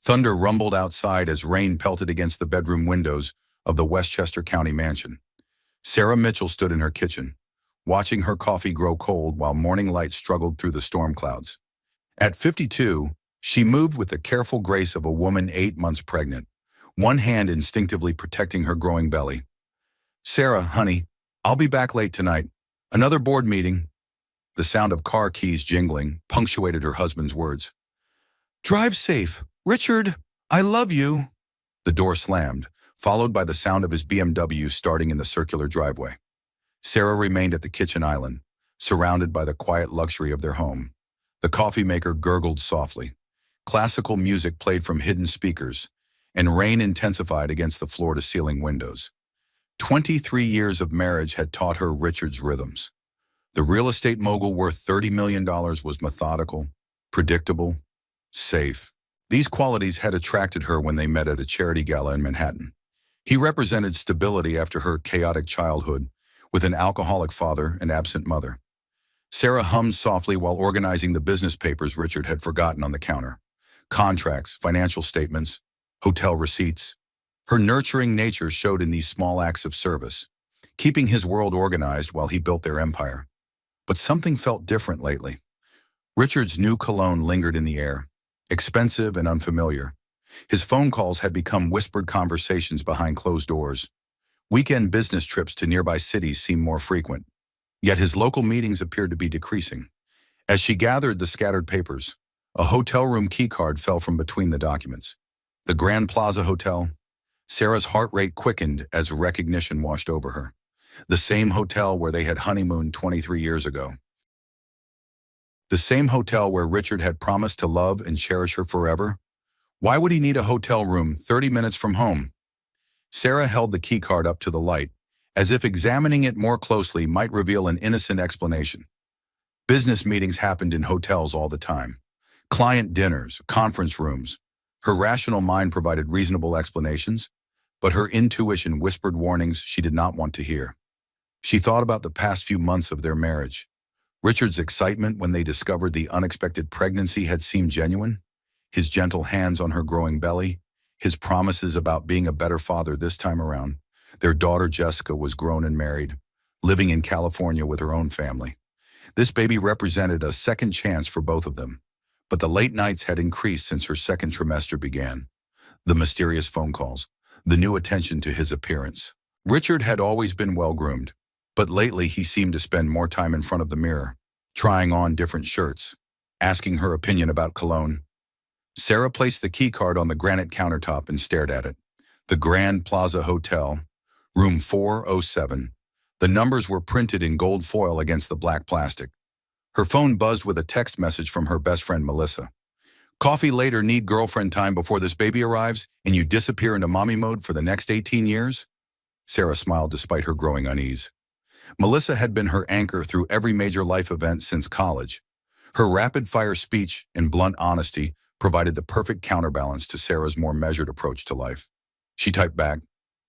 Thunder rumbled outside as rain pelted against the bedroom windows of the Westchester County mansion. Sarah Mitchell stood in her kitchen, watching her coffee grow cold while morning light struggled through the storm clouds. At 52, she moved with the careful grace of a woman 8 months pregnant, one hand instinctively protecting her growing belly. "Sarah, honey, I'll be back late tonight. Another board meeting." The sound of car keys jingling punctuated her husband's words. "Drive safe. Richard, I love you." The door slammed, followed by the sound of his BMW starting in the circular driveway. Sarah remained at the kitchen island, surrounded by the quiet luxury of their home. The coffee maker gurgled softly. Classical music played from hidden speakers, and rain intensified against the floor-to-ceiling windows. 23 years of marriage had taught her Richard's rhythms. The real estate mogul worth $30 million was methodical, predictable, safe. These qualities had attracted her when they met at a charity gala in Manhattan. He represented stability after her chaotic childhood, with an alcoholic father and absent mother. Sarah hummed softly while organizing the business papers Richard had forgotten on the counter. Contracts, financial statements, hotel receipts. Her nurturing nature showed in these small acts of service, keeping his world organized while he built their empire. But something felt different lately. Richard's new cologne lingered in the air, expensive and unfamiliar. His phone calls had become whispered conversations behind closed doors. Weekend business trips to nearby cities seemed more frequent, yet his local meetings appeared to be decreasing. As she gathered the scattered papers, a hotel room keycard fell from between the documents. The Grand Plaza Hotel. Sarah's heart rate quickened as recognition washed over her. The same hotel where they had honeymooned 23 years ago. The same hotel where Richard had promised to love and cherish her forever. Why would he need a hotel room 30 minutes from home? Sarah held the keycard up to the light, as if examining it more closely might reveal an innocent explanation. Business meetings happened in hotels all the time. Client dinners, conference rooms. Her rational mind provided reasonable explanations, but her intuition whispered warnings she did not want to hear. She thought about the past few months of their marriage. Richard's excitement when they discovered the unexpected pregnancy had seemed genuine. His gentle hands on her growing belly, his promises about being a better father this time around. Their daughter Jessica was grown and married, living in California with her own family. This baby represented a second chance for both of them, but the late nights had increased since her second trimester began. The mysterious phone calls, the new attention to his appearance. Richard had always been well-groomed, but lately he seemed to spend more time in front of the mirror, trying on different shirts, asking her opinion about cologne. Sarah placed the keycard on the granite countertop and stared at it. The Grand Plaza Hotel, room 407. The numbers were printed in gold foil against the black plastic. Her phone buzzed with a text message from her best friend Melissa. "Coffee later, need girlfriend time before this baby arrives, and you disappear into mommy mode for the next 18 years? Sarah smiled despite her growing unease. Melissa had been her anchor through every major life event since college. Her rapid-fire speech and blunt honesty provided the perfect counterbalance to Sarah's more measured approach to life. She typed back,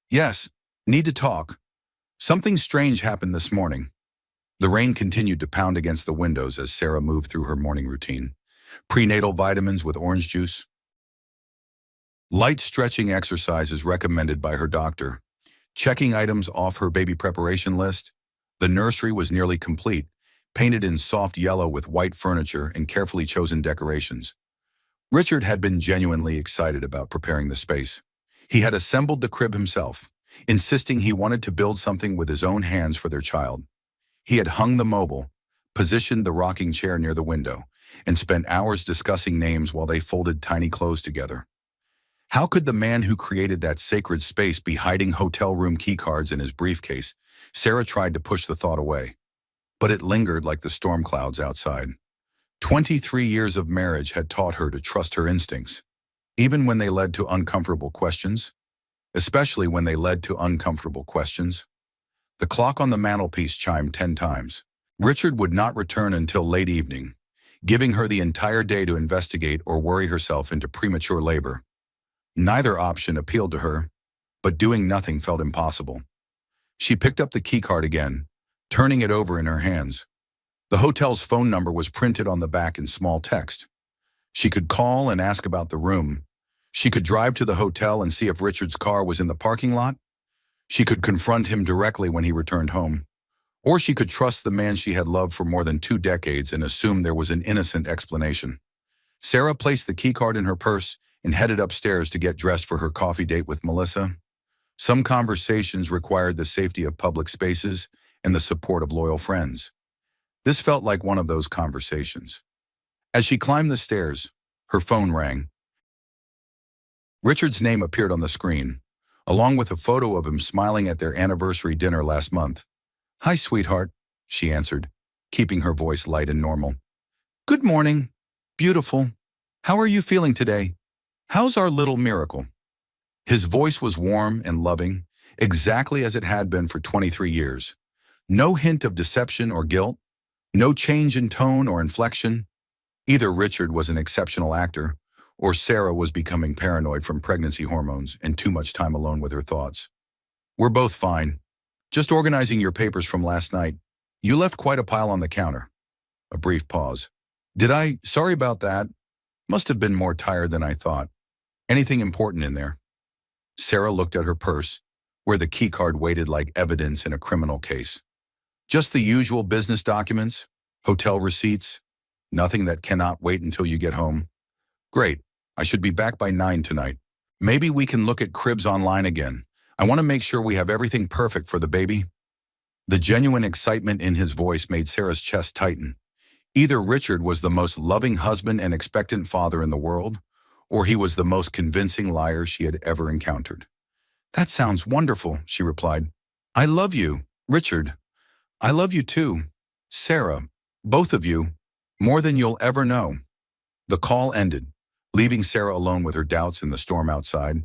"Yes, need to talk. Something strange happened this morning." The rain continued to pound against the windows as Sarah moved through her morning routine. Prenatal vitamins with orange juice. Light stretching exercises recommended by her doctor. Checking items off her baby preparation list. The nursery was nearly complete, painted in soft yellow with white furniture and carefully chosen decorations. Richard had been genuinely excited about preparing the space. He had assembled the crib himself, insisting he wanted to build something with his own hands for their child. He had hung the mobile, positioned the rocking chair near the window, and spent hours discussing names while they folded tiny clothes together. How could the man who created that sacred space be hiding hotel room keycards in his briefcase? Sarah tried to push the thought away, but it lingered like the storm clouds outside. 23 years of marriage had taught her to trust her instincts, even when they led to uncomfortable questions, especially when they led to uncomfortable questions. The clock on the mantelpiece chimed 10 times. Richard would not return until late evening, giving her the entire day to investigate or worry herself into premature labor. Neither option appealed to her, but doing nothing felt impossible. She picked up the keycard again, turning it over in her hands. The hotel's phone number was printed on the back in small text. She could call and ask about the room. She could drive to the hotel and see if Richard's car was in the parking lot. She could confront him directly when he returned home. Or she could trust the man she had loved for more than 2 decades and assume there was an innocent explanation. Sarah placed the keycard in her purse and headed upstairs to get dressed for her coffee date with Melissa. Some conversations required the safety of public spaces and the support of loyal friends. This felt like one of those conversations. As she climbed the stairs, her phone rang. Richard's name appeared on the screen, along with a photo of him smiling at their anniversary dinner last month. "Hi, sweetheart," she answered, keeping her voice light and normal. "Good morning. Beautiful. How are you feeling today? How's our little miracle?" His voice was warm and loving, exactly as it had been for 23 years. No hint of deception or guilt, no change in tone or inflection. Either Richard was an exceptional actor, or Sarah was becoming paranoid from pregnancy hormones and too much time alone with her thoughts. "We're both fine. Just organizing your papers from last night. You left quite a pile on the counter." A brief pause. "Did I? Sorry about that. Must have been more tired than I thought. Anything important in there?" Sarah looked at her purse, where the keycard waited like evidence in a criminal case. "Just the usual business documents, hotel receipts, nothing that cannot wait until you get home." "Great. I should be back by 9 tonight. Maybe we can look at cribs online again. I want to make sure we have everything perfect for the baby." The genuine excitement in his voice made Sarah's chest tighten. Either Richard was the most loving husband and expectant father in the world, or he was the most convincing liar she had ever encountered. "That sounds wonderful," she replied. "I love you, Richard. I love you too, Sarah. Both of you, more than you'll ever know." The call ended, leaving Sarah alone with her doubts in the storm outside.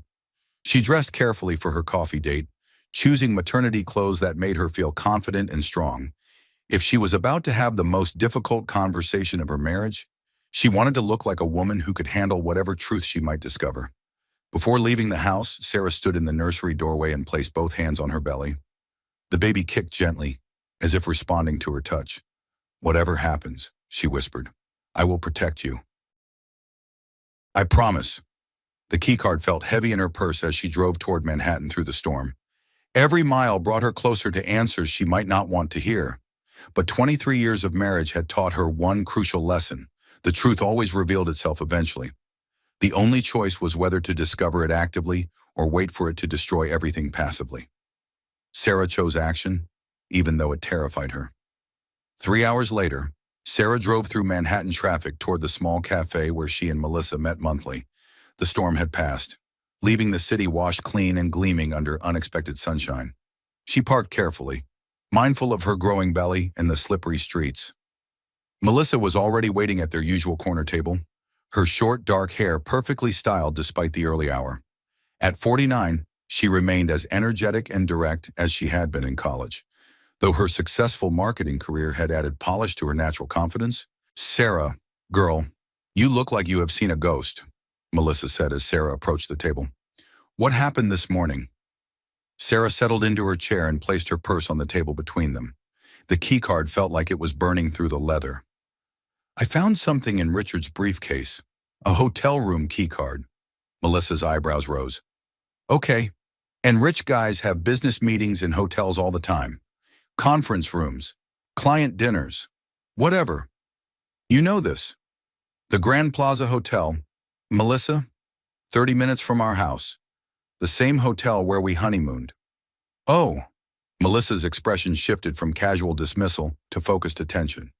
She dressed carefully for her coffee date, choosing maternity clothes that made her feel confident and strong. If she was about to have the most difficult conversation of her marriage, she wanted to look like a woman who could handle whatever truth she might discover. Before leaving the house, Sarah stood in the nursery doorway and placed both hands on her belly. The baby kicked gently, as if responding to her touch. "Whatever happens," she whispered, "I will protect you. I promise." The keycard felt heavy in her purse as she drove toward Manhattan through the storm. Every mile brought her closer to answers she might not want to hear. But 23 years of marriage had taught her one crucial lesson. The truth always revealed itself eventually. The only choice was whether to discover it actively or wait for it to destroy everything passively. Sarah chose action, even though it terrified her. 3 hours later, Sarah drove through Manhattan traffic toward the small cafe where she and Melissa met monthly. The storm had passed, leaving the city washed clean and gleaming under unexpected sunshine. She parked carefully, mindful of her growing belly and the slippery streets. Melissa was already waiting at their usual corner table, her short, dark hair perfectly styled despite the early hour. At 49, she remained as energetic and direct as she had been in college. Though her successful marketing career had added polish to her natural confidence. "Sarah, girl, you look like you have seen a ghost," Melissa said as Sarah approached the table. "What happened this morning?" Sarah settled into her chair and placed her purse on the table between them. The keycard felt like it was burning through the leather. "I found something in Richard's briefcase. A hotel room keycard." Melissa's eyebrows rose. "Okay. And rich guys have business meetings in hotels all the time. Conference rooms, client dinners, whatever. You know this. The Grand Plaza Hotel, Melissa, 30 minutes from our house. The same hotel where we honeymooned." "Oh." Melissa's expression shifted from casual dismissal to focused attention.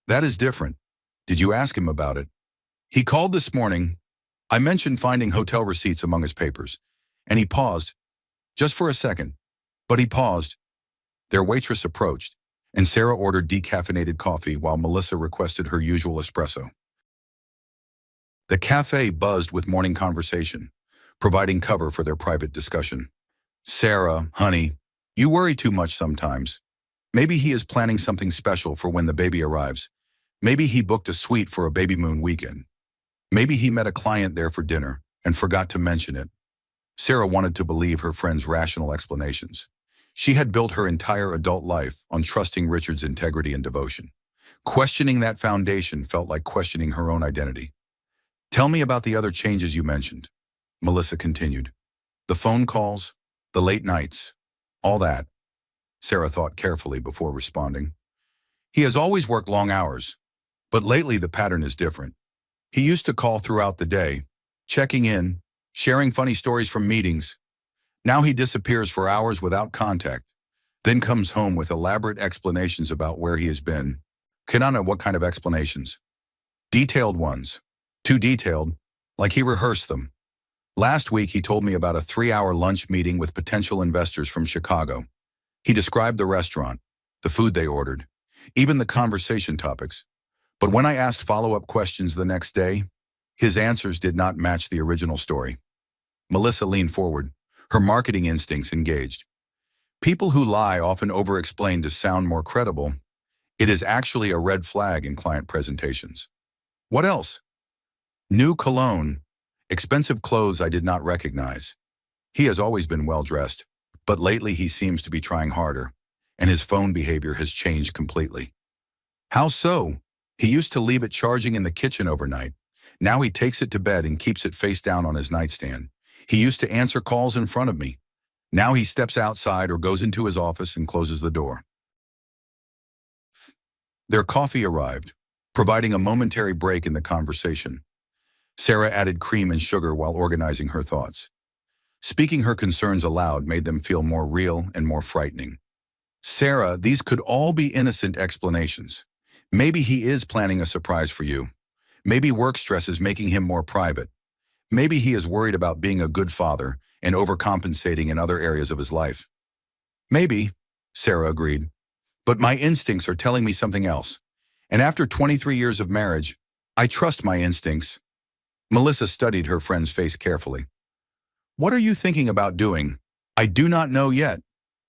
"That is different. Did you ask him about it?" "He called this morning. I mentioned finding hotel receipts among his papers, and he paused. Just for a second. But he paused." Their waitress approached, and Sarah ordered decaffeinated coffee while Melissa requested her usual espresso. The cafe buzzed with morning conversation, providing cover for their private discussion. "Sarah, honey, you worry too much sometimes. Maybe he is planning something special for when the baby arrives. Maybe he booked a suite for a baby moon weekend. Maybe he met a client there for dinner and forgot to mention it." Sarah wanted to believe her friend's rational explanations. She had built her entire adult life on trusting Richard's integrity and devotion. Questioning that foundation felt like questioning her own identity. "Tell me about the other changes you mentioned." Melissa continued. The phone calls, the late nights, all that. Sarah thought carefully before responding. He has always worked long hours, but lately the pattern is different. He used to call throughout the day, checking in, sharing funny stories from meetings. Now he disappears for hours without contact, then comes home with elaborate explanations about where he has been. Kanana, what kind of explanations? Detailed ones. Too detailed, like he rehearsed them. Last week he told me about a 3-hour lunch meeting with potential investors from Chicago. He described the restaurant, the food they ordered, even the conversation topics. But when I asked follow-up questions the next day, his answers did not match the original story. Melissa leaned forward, her marketing instincts engaged. People who lie often over-explain to sound more credible. It is actually a red flag in client presentations. What else? New cologne, expensive clothes I did not recognize. He has always been well-dressed, but lately he seems to be trying harder, and his phone behavior has changed completely. How so? He used to leave it charging in the kitchen overnight. Now he takes it to bed and keeps it face down on his nightstand. He used to answer calls in front of me. Now he steps outside or goes into his office and closes the door. Their coffee arrived, providing a momentary break in the conversation. Sarah added cream and sugar while organizing her thoughts. Speaking her concerns aloud made them feel more real and more frightening. Sarah, these could all be innocent explanations. Maybe he is planning a surprise for you. Maybe work stress is making him more private. Maybe he is worried about being a good father and overcompensating in other areas of his life. Maybe, Sarah agreed. But my instincts are telling me something else. And after 23 years of marriage, I trust my instincts. Melissa studied her friend's face carefully. What are you thinking about doing? I do not know yet.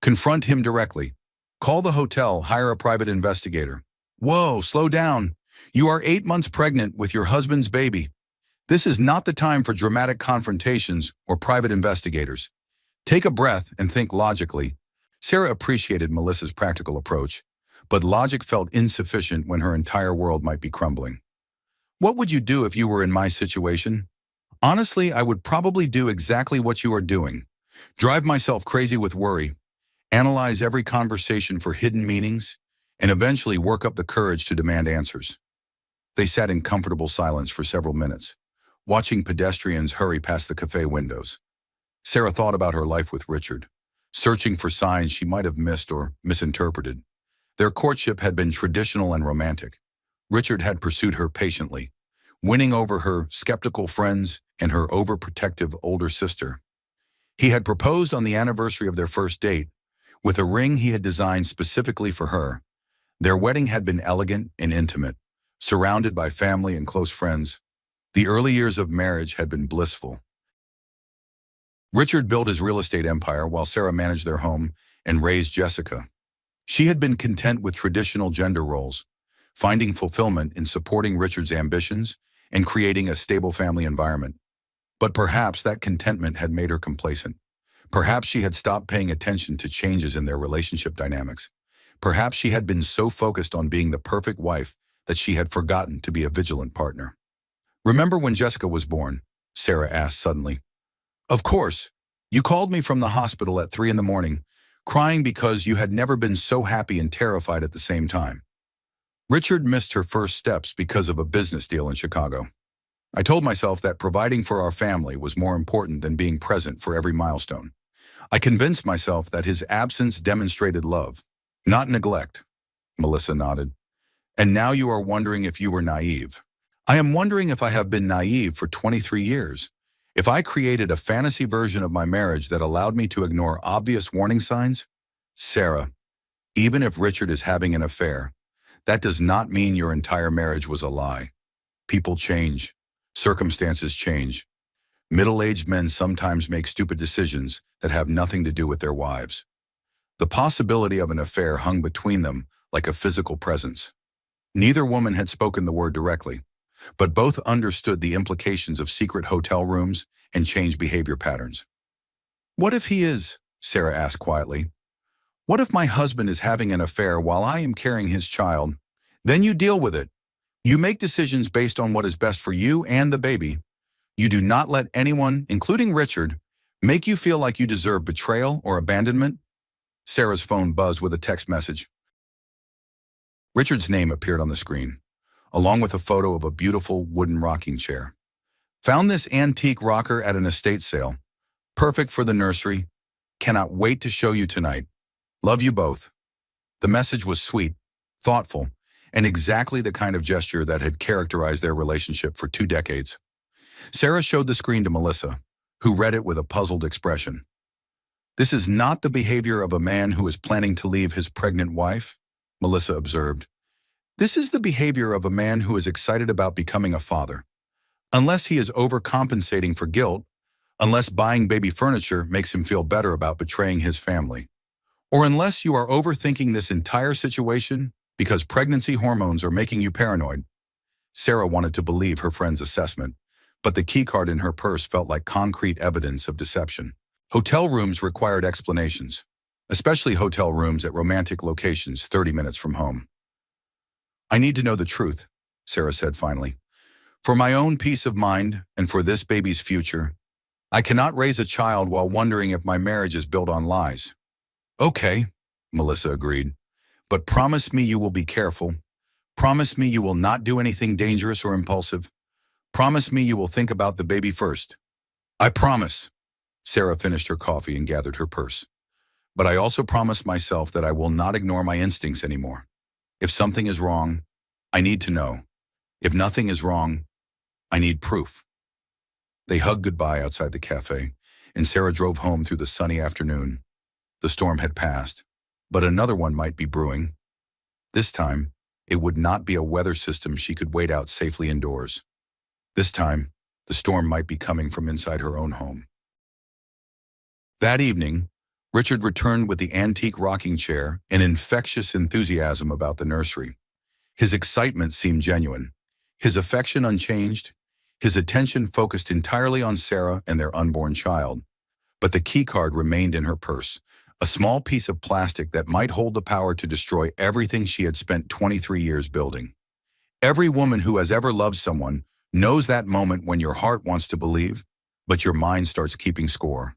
Confront him directly. Call the hotel, hire a private investigator. Whoa, slow down. You are 8 months pregnant with your husband's baby. This is not the time for dramatic confrontations or private investigators. Take a breath and think logically. Sarah appreciated Melissa's practical approach, but logic felt insufficient when her entire world might be crumbling. What would you do if you were in my situation? Honestly, I would probably do exactly what you are doing. Drive myself crazy with worry, analyze every conversation for hidden meanings, and eventually work up the courage to demand answers. They sat in comfortable silence for several minutes, watching pedestrians hurry past the cafe windows. Sarah thought about her life with Richard, searching for signs she might have missed or misinterpreted. Their courtship had been traditional and romantic. Richard had pursued her patiently, winning over her skeptical friends and her overprotective older sister. He had proposed on the anniversary of their first date, with a ring he had designed specifically for her. Their wedding had been elegant and intimate, surrounded by family and close friends. The early years of marriage had been blissful. Richard built his real estate empire while Sarah managed their home and raised Jessica. She had been content with traditional gender roles, finding fulfillment in supporting Richard's ambitions and creating a stable family environment. But perhaps that contentment had made her complacent. Perhaps she had stopped paying attention to changes in their relationship dynamics. Perhaps she had been so focused on being the perfect wife that she had forgotten to be a vigilant partner. Remember when Jessica was born? Sarah asked suddenly. Of course. You called me from the hospital at 3 a.m, crying because you had never been so happy and terrified at the same time. Richard missed her first steps because of a business deal in Chicago. I told myself that providing for our family was more important than being present for every milestone. I convinced myself that his absence demonstrated love, not neglect. Melissa nodded. And now you are wondering if you were naive. I am wondering if I have been naive for 23 years. If I created a fantasy version of my marriage that allowed me to ignore obvious warning signs? Sarah, even if Richard is having an affair, that does not mean your entire marriage was a lie. People change. Circumstances change. Middle-aged men sometimes make stupid decisions that have nothing to do with their wives. The possibility of an affair hung between them like a physical presence. Neither woman had spoken the word directly, but both understood the implications of secret hotel rooms and changed behavior patterns. What if he is? Sarah asked quietly. What if my husband is having an affair while I am carrying his child? Then you deal with it. You make decisions based on what is best for you and the baby. You do not let anyone, including Richard, make you feel like you deserve betrayal or abandonment. Sarah's phone buzzed with a text message. Richard's name appeared on the screen, along with a photo of a beautiful wooden rocking chair. Found this antique rocker at an estate sale. Perfect for the nursery. Cannot wait to show you tonight. Love you both. The message was sweet, thoughtful, and exactly the kind of gesture that had characterized their relationship for 2 decades. Sarah showed the screen to Melissa, who read it with a puzzled expression. This is not the behavior of a man who is planning to leave his pregnant wife, Melissa observed. This is the behavior of a man who is excited about becoming a father. Unless he is overcompensating for guilt, unless buying baby furniture makes him feel better about betraying his family, or unless you are overthinking this entire situation because pregnancy hormones are making you paranoid. Sarah wanted to believe her friend's assessment, but the keycard in her purse felt like concrete evidence of deception. Hotel rooms required explanations, especially hotel rooms at romantic locations 30 minutes from home. I need to know the truth, Sarah said finally. For my own peace of mind and for this baby's future, I cannot raise a child while wondering if my marriage is built on lies. Okay, Melissa agreed, but promise me you will be careful. Promise me you will not do anything dangerous or impulsive. Promise me you will think about the baby first. I promise. Sarah finished her coffee and gathered her purse. But I also promise myself that I will not ignore my instincts anymore. If something is wrong, I need to know. If nothing is wrong, I need proof. They hugged goodbye outside the cafe, and Sarah drove home through the sunny afternoon. The storm had passed, but another one might be brewing. This time, it would not be a weather system she could wait out safely indoors. This time, the storm might be coming from inside her own home. That evening, Richard returned with the antique rocking chair and infectious enthusiasm about the nursery. His excitement seemed genuine, his affection unchanged, his attention focused entirely on Sarah and their unborn child. But the keycard remained in her purse, a small piece of plastic that might hold the power to destroy everything she had spent 23 years building. Every woman who has ever loved someone knows that moment when your heart wants to believe, but your mind starts keeping score.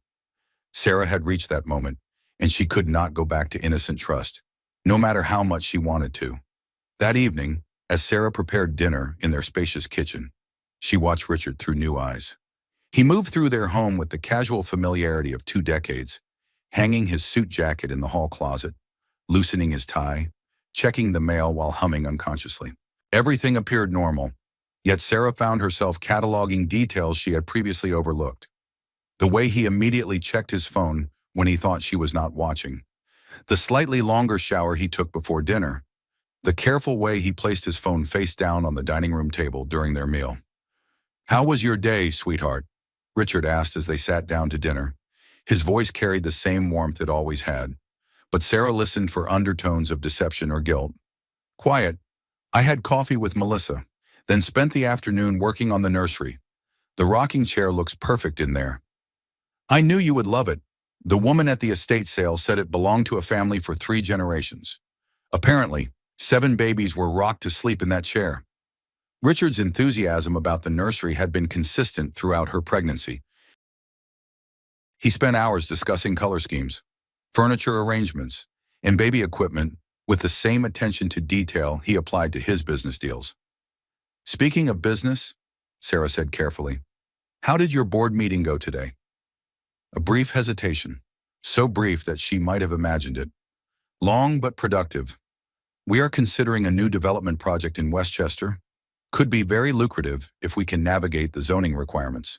Sarah had reached that moment, and she could not go back to innocent trust, no matter how much she wanted to. That evening, as Sarah prepared dinner in their spacious kitchen, she watched Richard through new eyes. He moved through their home with the casual familiarity of 2 decades, hanging his suit jacket in the hall closet, loosening his tie, checking the mail while humming unconsciously. Everything appeared normal, yet Sarah found herself cataloging details she had previously overlooked. The way he immediately checked his phone when he thought she was not watching, the slightly longer shower he took before dinner, the careful way he placed his phone face down on the dining room table during their meal. "How was your day, sweetheart?" Richard asked as they sat down to dinner. His voice carried the same warmth it always had, but Sarah listened for undertones of deception or guilt. "Quiet. I had coffee with Melissa, then spent the afternoon working on the nursery. The rocking chair looks perfect in there. I knew you would love it. The woman at the estate sale said it belonged to a family for 3 generations. Apparently, 7 babies were rocked to sleep in that chair." Richard's enthusiasm about the nursery had been consistent throughout her pregnancy. He spent hours discussing color schemes, furniture arrangements, and baby equipment with the same attention to detail he applied to his business deals. "Speaking of business," Sarah said carefully, "how did your board meeting go today?" A brief hesitation, so brief that she might have imagined it. "Long but productive. We are considering a new development project in Westchester. Could be very lucrative if we can navigate the zoning requirements."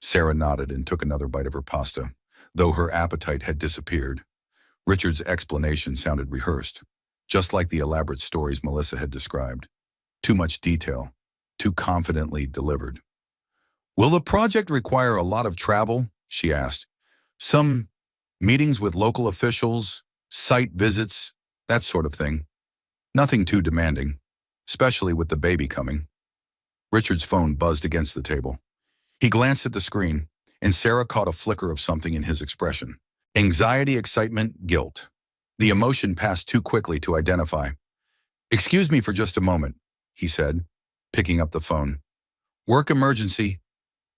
Sarah nodded and took another bite of her pasta, though her appetite had disappeared. Richard's explanation sounded rehearsed, just like the elaborate stories Melissa had described. Too much detail, too confidently delivered. "Will the project require a lot of travel?" she asked. "Some meetings with local officials, site visits, that sort of thing. Nothing too demanding, especially with the baby coming." Richard's phone buzzed against the table. He glanced at the screen, and Sarah caught a flicker of something in his expression. Anxiety, excitement, guilt. The emotion passed too quickly to identify. "Excuse me for just a moment," he said, picking up the phone. "Work emergency."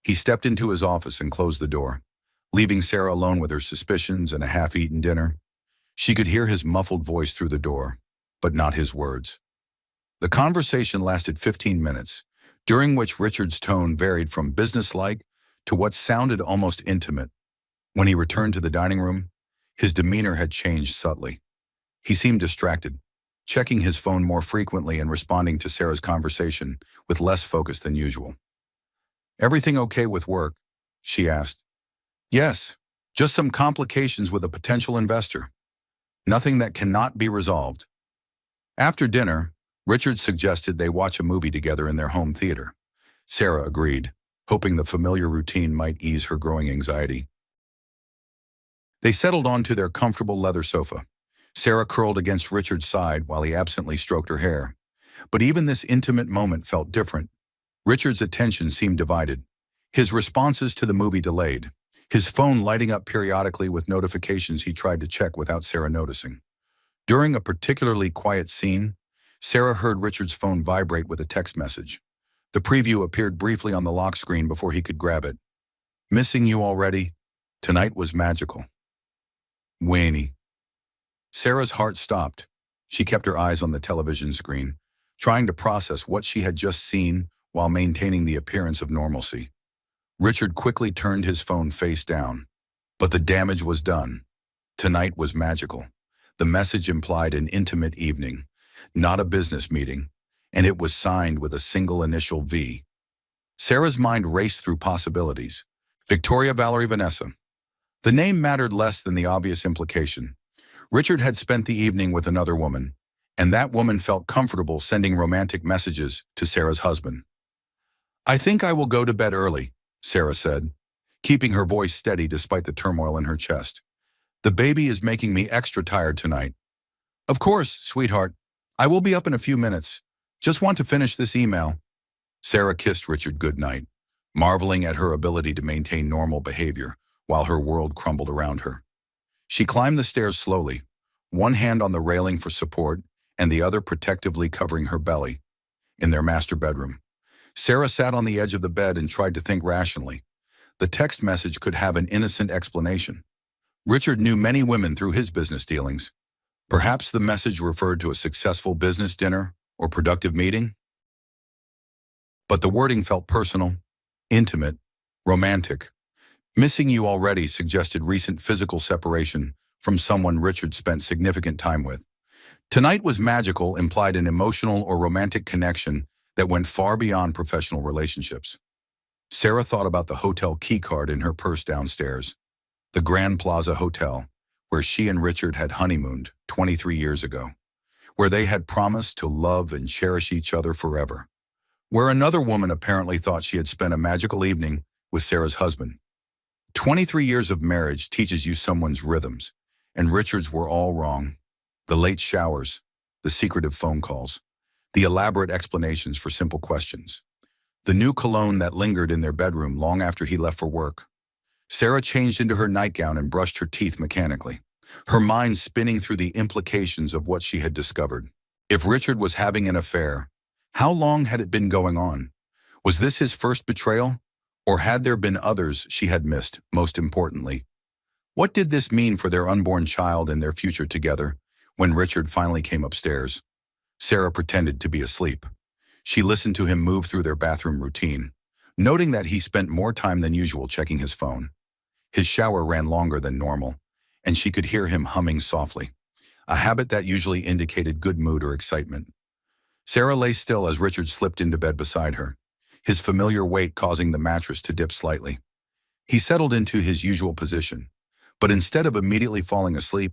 He stepped into his office and closed the door, leaving Sarah alone with her suspicions and a half-eaten dinner. She could hear his muffled voice through the door, but not his words. The conversation lasted 15 minutes, during which Richard's tone varied from businesslike to what sounded almost intimate. When he returned to the dining room, his demeanor had changed subtly. He seemed distracted, checking his phone more frequently and responding to Sarah's conversation with less focus than usual. "Everything okay with work?" she asked. "Yes, just some complications with a potential investor. Nothing that cannot be resolved." After dinner, Richard suggested they watch a movie together in their home theater. Sarah agreed, hoping the familiar routine might ease her growing anxiety. They settled onto their comfortable leather sofa. Sarah curled against Richard's side while he absently stroked her hair. But even this intimate moment felt different. Richard's attention seemed divided. His responses to the movie delayed, his phone lighting up periodically with notifications he tried to check without Sarah noticing. During a particularly quiet scene, Sarah heard Richard's phone vibrate with a text message. The preview appeared briefly on the lock screen before he could grab it. "Missing you already? Tonight was magical." Whinny. Sarah's heart stopped. She kept her eyes on the television screen, trying to process what she had just seen while maintaining the appearance of normalcy. Richard quickly turned his phone face down. But the damage was done. Tonight was magical. The message implied an intimate evening, not a business meeting, and it was signed with a single initial V. Sarah's mind raced through possibilities. Victoria Valerie Vanessa. The name mattered less than the obvious implication. Richard had spent the evening with another woman, and that woman felt comfortable sending romantic messages to Sarah's husband. "I think I will go to bed early," Sarah said, keeping her voice steady despite the turmoil in her chest. "The baby is making me extra tired tonight." "Of course, sweetheart. I will be up in a few minutes. Just want to finish this email." Sarah kissed Richard goodnight, marveling at her ability to maintain normal behavior while her world crumbled around her. She climbed the stairs slowly, one hand on the railing for support and the other protectively covering her belly. In their master bedroom, Sarah sat on the edge of the bed and tried to think rationally. The text message could have an innocent explanation. Richard knew many women through his business dealings. Perhaps the message referred to a successful business dinner or productive meeting? But the wording felt personal, intimate, romantic. "Missing you already" suggested recent physical separation from someone Richard spent significant time with. "Tonight was magical" implied an emotional or romantic connection that went far beyond professional relationships. Sarah thought about the hotel keycard in her purse downstairs, the Grand Plaza Hotel, where she and Richard had honeymooned 23 years ago, where they had promised to love and cherish each other forever, where another woman apparently thought she had spent a magical evening with Sarah's husband. 23 years of marriage teaches you someone's rhythms, and Richard's were all wrong. The late showers, the secretive phone calls, the elaborate explanations for simple questions, the new cologne that lingered in their bedroom long after he left for work. Sarah changed into her nightgown and brushed her teeth mechanically, her mind spinning through the implications of what she had discovered. If Richard was having an affair, how long had it been going on? Was this his first betrayal? Or had there been others she had missed, most importantly? What did this mean for their unborn child and their future together when Richard finally came upstairs? Sarah pretended to be asleep. She listened to him move through their bathroom routine, noting that he spent more time than usual checking his phone. His shower ran longer than normal, and she could hear him humming softly, a habit that usually indicated good mood or excitement. Sarah lay still as Richard slipped into bed beside her, his familiar weight causing the mattress to dip slightly. He settled into his usual position, but instead of immediately falling asleep,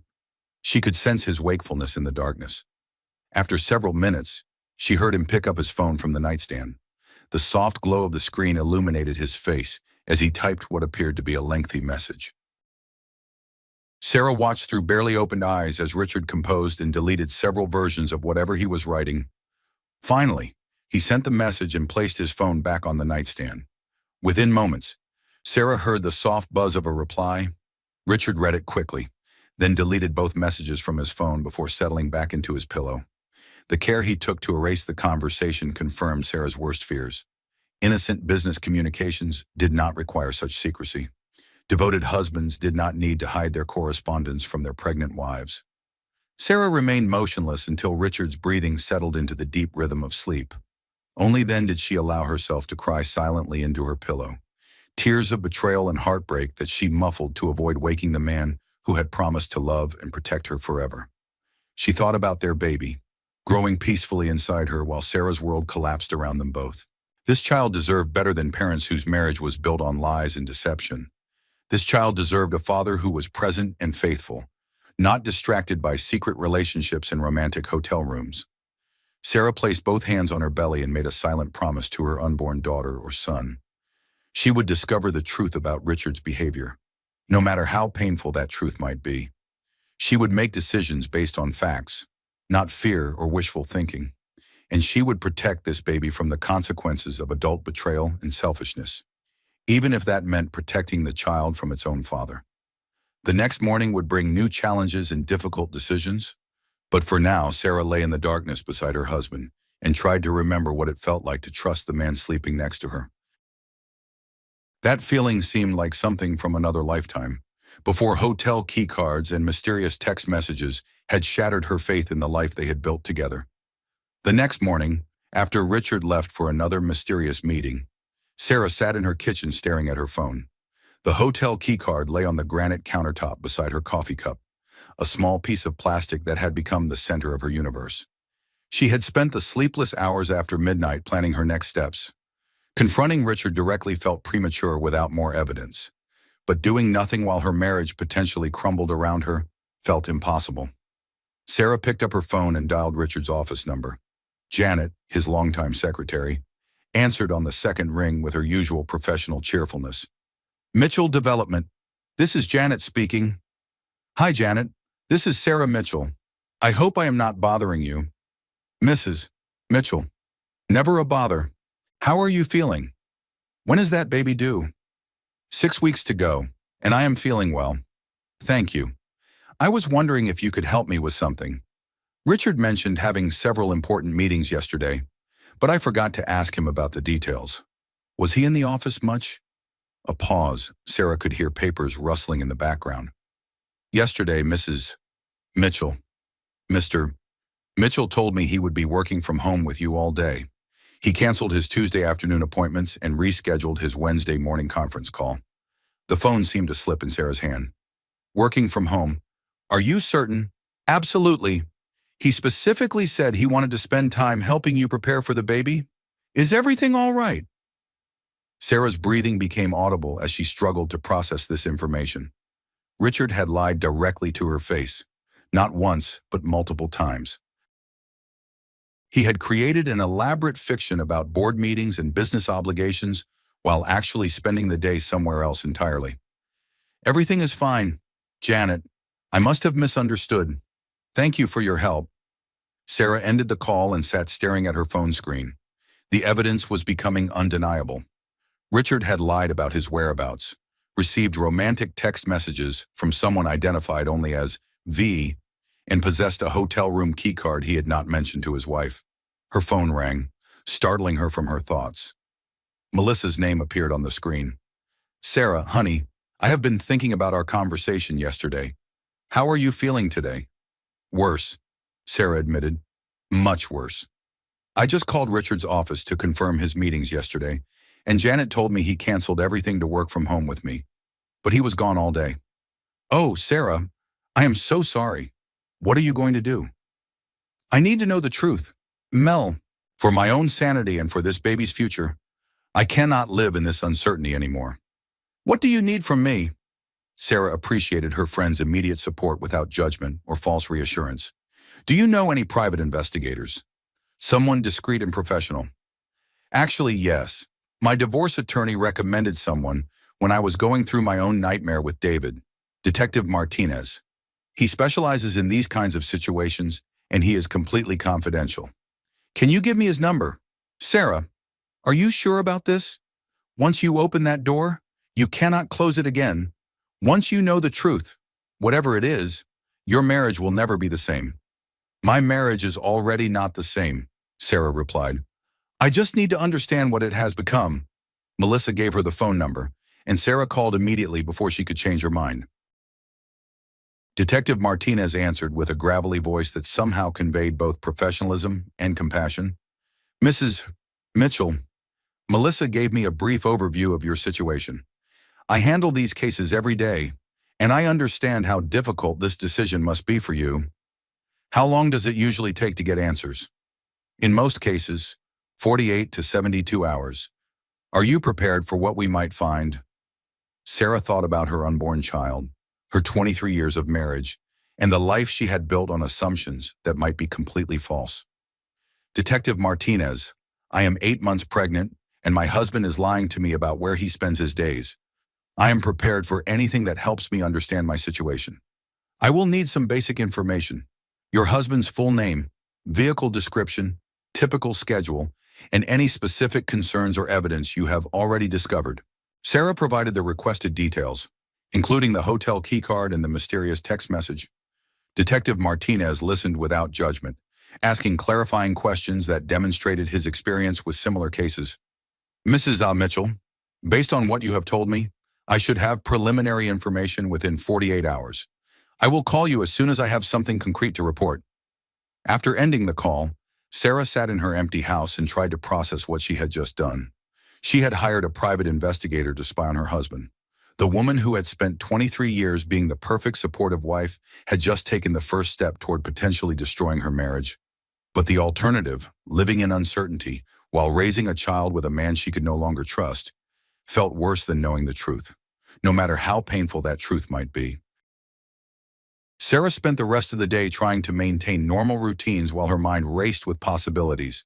she could sense his wakefulness in the darkness. After several minutes, she heard him pick up his phone from the nightstand. The soft glow of the screen illuminated his face as he typed what appeared to be a lengthy message. Sarah watched through barely opened eyes as Richard composed and deleted several versions of whatever he was writing. Finally, he sent the message and placed his phone back on the nightstand. Within moments, Sarah heard the soft buzz of a reply. Richard read it quickly, then deleted both messages from his phone before settling back into his pillow. The care he took to erase the conversation confirmed Sarah's worst fears. Innocent business communications did not require such secrecy. Devoted husbands did not need to hide their correspondence from their pregnant wives. Sarah remained motionless until Richard's breathing settled into the deep rhythm of sleep. Only then did she allow herself to cry silently into her pillow, tears of betrayal and heartbreak that she muffled to avoid waking the man who had promised to love and protect her forever. She thought about their baby, growing peacefully inside her while Sarah's world collapsed around them both. This child deserved better than parents whose marriage was built on lies and deception. This child deserved a father who was present and faithful, not distracted by secret relationships in romantic hotel rooms. Sarah placed both hands on her belly and made a silent promise to her unborn daughter or son. She would discover the truth about Richard's behavior, no matter how painful that truth might be. She would make decisions based on facts, not fear or wishful thinking, and she would protect this baby from the consequences of adult betrayal and selfishness, even if that meant protecting the child from its own father. The next morning would bring new challenges and difficult decisions, but for now, Sarah lay in the darkness beside her husband and tried to remember what it felt like to trust the man sleeping next to her. That feeling seemed like something from another lifetime, before hotel keycards and mysterious text messages had shattered her faith in the life they had built together. The next morning, after Richard left for another mysterious meeting, Sarah sat in her kitchen staring at her phone. The hotel keycard lay on the granite countertop beside her coffee cup, a small piece of plastic that had become the center of her universe. She had spent the sleepless hours after midnight planning her next steps. Confronting Richard directly felt premature without more evidence, but doing nothing while her marriage potentially crumbled around her felt impossible. Sarah picked up her phone and dialed Richard's office number. Janet, his longtime secretary, answered on the second ring with her usual professional cheerfulness. Mitchell Development. This is Janet speaking. Hi, Janet. This is Sarah Mitchell. I hope I am not bothering you. Mrs. Mitchell. Never a bother. How are you feeling? When is that baby due? 6 weeks to go, and I am feeling well. Thank you. I was wondering if you could help me with something. Richard mentioned having several important meetings yesterday, but I forgot to ask him about the details. Was he in the office much? A pause. Sarah could hear papers rustling in the background. Yesterday, Mrs. Mitchell. Mr. Mitchell told me he would be working from home with you all day. He canceled his Tuesday afternoon appointments and rescheduled his Wednesday morning conference call. The phone seemed to slip in Sarah's hand. Working from home. Are you certain? Absolutely. He specifically said he wanted to spend time helping you prepare for the baby. Is everything all right? Sarah's breathing became audible as she struggled to process this information. Richard had lied directly to her face, not once, but multiple times. He had created an elaborate fiction about board meetings and business obligations while actually spending the day somewhere else entirely. Everything is fine, Janet. I must have misunderstood. Thank you for your help. Sarah ended the call and sat staring at her phone screen. The evidence was becoming undeniable. Richard had lied about his whereabouts, received romantic text messages from someone identified only as V, and possessed a hotel room keycard he had not mentioned to his wife. Her phone rang, startling her from her thoughts. Melissa's name appeared on the screen. Sarah, honey, I have been thinking about our conversation yesterday. How are you feeling today? Worse, Sarah admitted. Much worse. I just called Richard's office to confirm his meetings yesterday, and Janet told me he canceled everything to work from home with me. But he was gone all day. Oh, Sarah, I am so sorry. What are you going to do? I need to know the truth. Mel, for my own sanity and for this baby's future, I cannot live in this uncertainty anymore. What do you need from me? Sarah appreciated her friend's immediate support without judgment or false reassurance. Do you know any private investigators? Someone discreet and professional? Actually, yes. My divorce attorney recommended someone when I was going through my own nightmare with David, Detective Martinez. He specializes in these kinds of situations, and he is completely confidential. Can you give me his number? Sarah, are you sure about this? Once you open that door, you cannot close it again. Once you know the truth, whatever it is, your marriage will never be the same. My marriage is already not the same, Sarah replied. I just need to understand what it has become. Melissa gave her the phone number, and Sarah called immediately before she could change her mind. Detective Martinez answered with a gravelly voice that somehow conveyed both professionalism and compassion. Mrs. Mitchell, Melissa gave me a brief overview of your situation. I handle these cases every day, and I understand how difficult this decision must be for you. How long does it usually take to get answers? In most cases, 48 to 72 hours. Are you prepared for what we might find? Sarah thought about her unborn child, her 23 years of marriage, and the life she had built on assumptions that might be completely false. Detective Martinez, I am 8 months pregnant, and my husband is lying to me about where he spends his days. I am prepared for anything that helps me understand my situation. I will need some basic information. Your husband's full name, vehicle description, typical schedule, and any specific concerns or evidence you have already discovered. Sarah provided the requested details, including the hotel keycard and the mysterious text message. Detective Martinez listened without judgment, asking clarifying questions that demonstrated his experience with similar cases. Mrs. Mitchell, based on what you have told me, I should have preliminary information within 48 hours. I will call you as soon as I have something concrete to report. After ending the call, Sarah sat in her empty house and tried to process what she had just done. She had hired a private investigator to spy on her husband. The woman who had spent 23 years being the perfect supportive wife had just taken the first step toward potentially destroying her marriage. But the alternative, living in uncertainty while raising a child with a man she could no longer trust, felt worse than knowing the truth, no matter how painful that truth might be. Sarah spent the rest of the day trying to maintain normal routines while her mind raced with possibilities.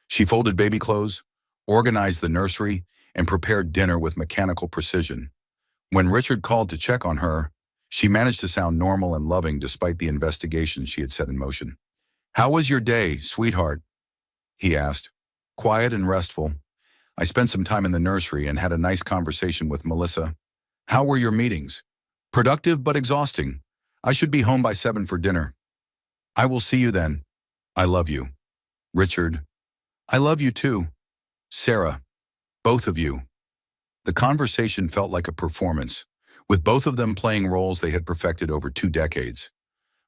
She folded baby clothes, organized the nursery, and prepared dinner with mechanical precision. When Richard called to check on her, she managed to sound normal and loving despite the investigation she had set in motion. "How was your day, sweetheart?" he asked. "Quiet and restful. I spent some time in the nursery and had a nice conversation with Melissa. How were your meetings?" "Productive but exhausting. I should be home by 7 for dinner." "I will see you then. I love you." Richard, "I love you too." Sarah, "Both of you." The conversation felt like a performance, with both of them playing roles they had perfected over 2 decades.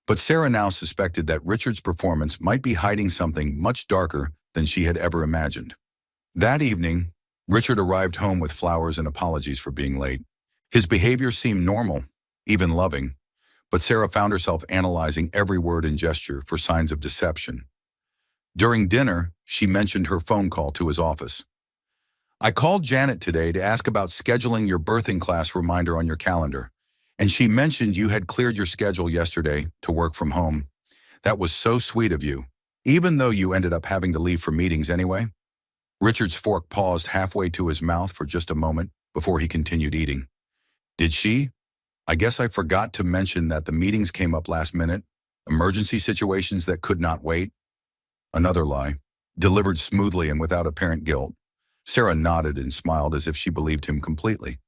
But Sarah now suspected that Richard's performance might be hiding something much darker than she had ever imagined. That evening, Richard arrived home with flowers and apologies for being late. His behavior seemed normal, even loving, but Sarah found herself analyzing every word and gesture for signs of deception. During dinner, she mentioned her phone call to his office. "I called Janet today to ask about scheduling your birthing class reminder on your calendar, and she mentioned you had cleared your schedule yesterday to work from home. That was so sweet of you, even though you ended up having to leave for meetings anyway." Richard's fork paused halfway to his mouth for just a moment before he continued eating. "Did she? I guess I forgot to mention that the meetings came up last minute, emergency situations that could not wait." Another lie, delivered smoothly and without apparent guilt. Sarah nodded and smiled as if she believed him completely.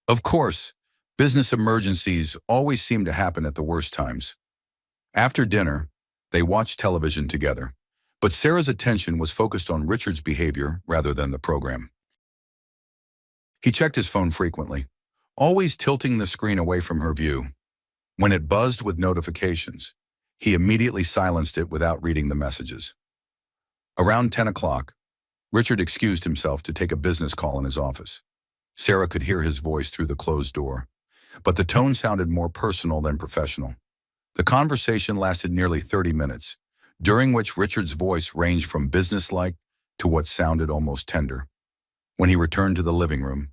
Of course, business emergencies always seem to happen at the worst times. After dinner, they watched television together, but Sarah's attention was focused on Richard's behavior rather than the program. He checked his phone frequently, always tilting the screen away from her view. When it buzzed with notifications, he immediately silenced it without reading the messages. Around 10 o'clock, Richard excused himself to take a business call in his office. Sarah could hear his voice through the closed door, but the tone sounded more personal than professional. The conversation lasted nearly 30 minutes, during which Richard's voice ranged from businesslike to what sounded almost tender. When he returned to the living room,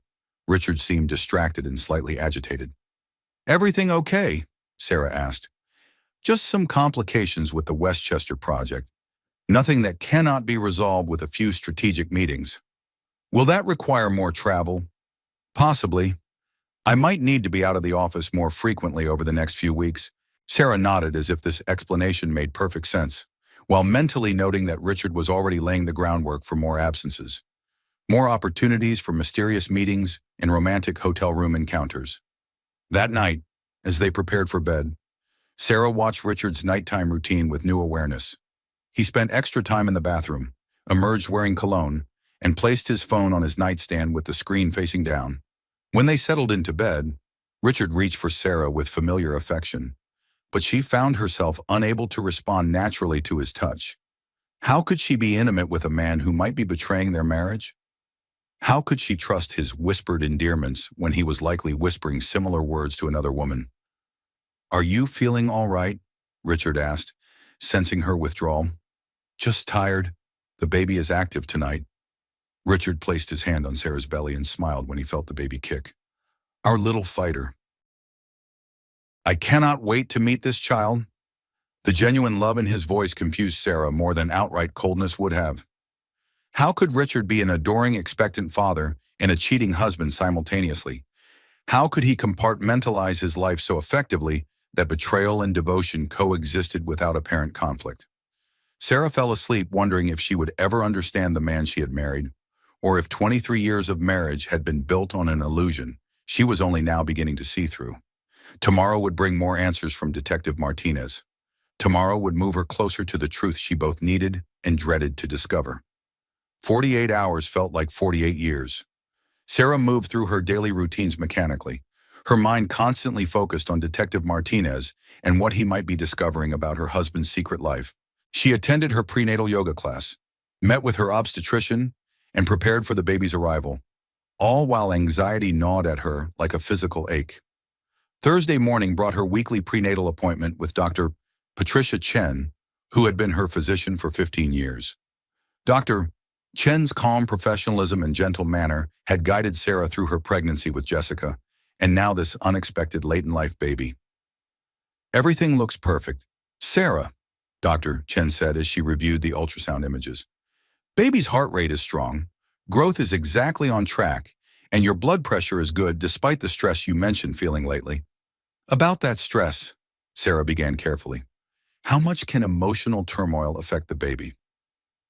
Richard seemed distracted and slightly agitated. "Everything okay?" Sarah asked. "Just some complications with the Westchester project. Nothing that cannot be resolved with a few strategic meetings." "Will that require more travel?" "Possibly. I might need to be out of the office more frequently over the next few weeks." Sarah nodded as if this explanation made perfect sense, while mentally noting that Richard was already laying the groundwork for more absences. More opportunities for mysterious meetings and romantic hotel room encounters. That night, as they prepared for bed, Sarah watched Richard's nighttime routine with new awareness. He spent extra time in the bathroom, emerged wearing cologne, and placed his phone on his nightstand with the screen facing down. When they settled into bed, Richard reached for Sarah with familiar affection, but she found herself unable to respond naturally to his touch. How could she be intimate with a man who might be betraying their marriage? How could she trust his whispered endearments when he was likely whispering similar words to another woman? "Are you feeling all right?" Richard asked, sensing her withdrawal. "Just tired. The baby is active tonight." Richard placed his hand on Sarah's belly and smiled when he felt the baby kick. "Our little fighter. I cannot wait to meet this child." The genuine love in his voice confused Sarah more than outright coldness would have. How could Richard be an adoring, expectant father and a cheating husband simultaneously? How could he compartmentalize his life so effectively that betrayal and devotion coexisted without apparent conflict? Sarah fell asleep wondering if she would ever understand the man she had married, or if 23 years of marriage had been built on an illusion she was only now beginning to see through. Tomorrow would bring more answers from Detective Martinez. Tomorrow would move her closer to the truth she both needed and dreaded to discover. 48 hours felt like 48 years. Sarah moved through her daily routines mechanically, her mind constantly focused on Detective Martinez and what he might be discovering about her husband's secret life. She attended her prenatal yoga class, met with her obstetrician, and prepared for the baby's arrival, all while anxiety gnawed at her like a physical ache. Thursday morning brought her weekly prenatal appointment with Dr. Patricia Chen, who had been her physician for 15 years. Dr. Chen's calm professionalism and gentle manner had guided Sarah through her pregnancy with Jessica, and now this unexpected late-in-life baby. "Everything looks perfect. Sarah," Dr. Chen said as she reviewed the ultrasound images. "Baby's heart rate is strong, growth is exactly on track, and your blood pressure is good despite the stress you mentioned feeling lately." "About that stress," Sarah began carefully, "how much can emotional turmoil affect the baby?"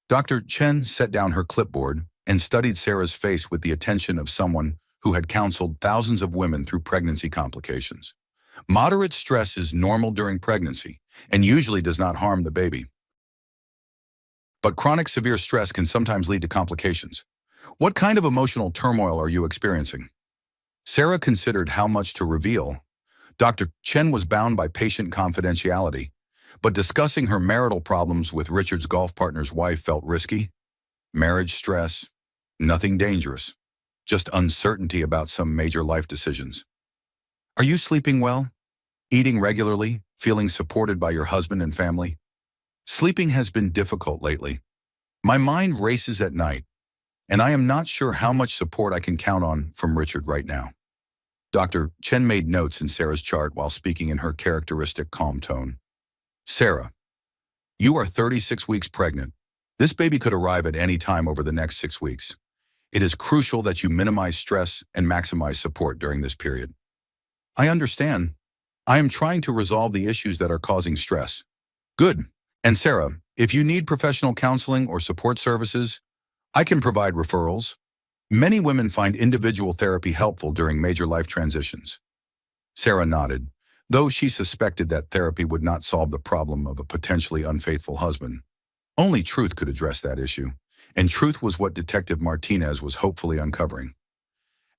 Dr. Chen set down her clipboard and studied Sarah's face with the attention of someone who had counseled thousands of women through pregnancy complications. "Moderate stress is normal during pregnancy and usually does not harm the baby. But chronic severe stress can sometimes lead to complications. What kind of emotional turmoil are you experiencing?" Sarah considered how much to reveal. Dr. Chen was bound by patient confidentiality, but discussing her marital problems with Richard's golf partner's wife felt risky. Marriage stress, nothing dangerous, just uncertainty about some major life decisions. "Are you sleeping well? Eating regularly? Feeling supported by your husband and family?" "Sleeping has been difficult lately. My mind races at night, and I am not sure how much support I can count on from Richard right now." Dr. Chen made notes in Sarah's chart while speaking in her characteristic calm tone. "Sarah, you are 36 weeks pregnant. This baby could arrive at any time over the next 6 weeks. It is crucial that you minimize stress and maximize support during this period." "I understand. I am trying to resolve the issues that are causing stress." "Good. And Sarah, if you need professional counseling or support services, I can provide referrals. Many women find individual therapy helpful during major life transitions." Sarah nodded, though she suspected that therapy would not solve the problem of a potentially unfaithful husband. Only truth could address that issue, and truth was what Detective Martinez was hopefully uncovering.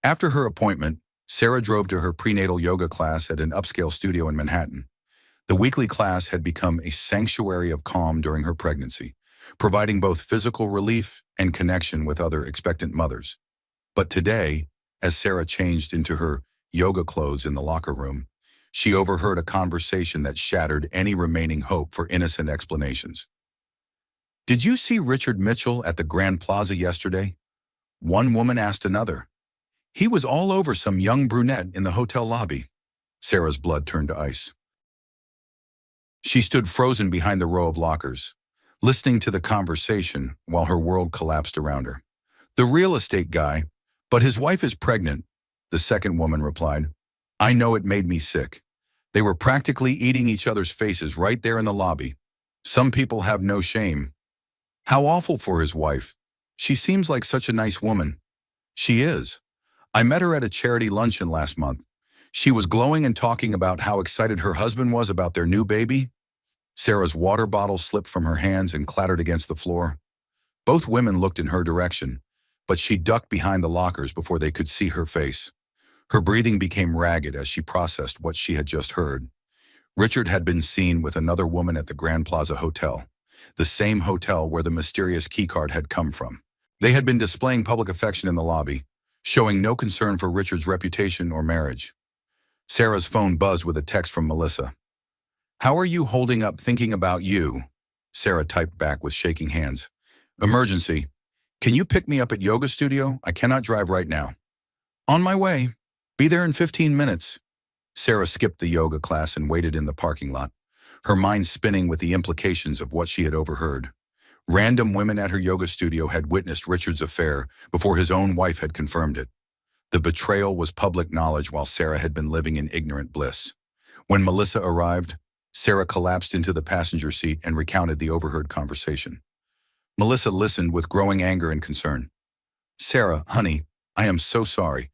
After her appointment, Sarah drove to her prenatal yoga class at an upscale studio in Manhattan. The weekly class had become a sanctuary of calm during her pregnancy, providing both physical relief and connection with other expectant mothers. But today, as Sarah changed into her yoga clothes in the locker room, she overheard a conversation that shattered any remaining hope for innocent explanations. "Did you see Richard Mitchell at the Grand Plaza yesterday?" One woman asked another. "He was all over some young brunette in the hotel lobby." Sarah's blood turned to ice. She stood frozen behind the row of lockers, listening to the conversation while her world collapsed around her. "The real estate guy, but his wife is pregnant," the second woman replied. "I know, it made me sick. They were practically eating each other's faces right there in the lobby. Some people have no shame." "How awful for his wife. She seems like such a nice woman." "She is. I met her at a charity luncheon last month. She was glowing and talking about how excited her husband was about their new baby." Sarah's water bottle slipped from her hands and clattered against the floor. Both women looked in her direction, but she ducked behind the lockers before they could see her face. Her breathing became ragged as she processed what she had just heard. Richard had been seen with another woman at the Grand Plaza Hotel, the same hotel where the mysterious keycard had come from. They had been displaying public affection in the lobby, showing no concern for Richard's reputation or marriage. Sarah's phone buzzed with a text from Melissa. "How are you holding up thinking about you?" Sarah typed back with shaking hands. "Emergency. Can you pick me up at yoga studio? I cannot drive right now." "On my way. Be there in 15 minutes. Sarah skipped the yoga class and waited in the parking lot, her mind spinning with the implications of what she had overheard. Random women at her yoga studio had witnessed Richard's affair before his own wife had confirmed it. The betrayal was public knowledge while Sarah had been living in ignorant bliss. When Melissa arrived, Sarah collapsed into the passenger seat and recounted the overheard conversation. Melissa listened with growing anger and concern. "Sarah, honey, I am so sorry.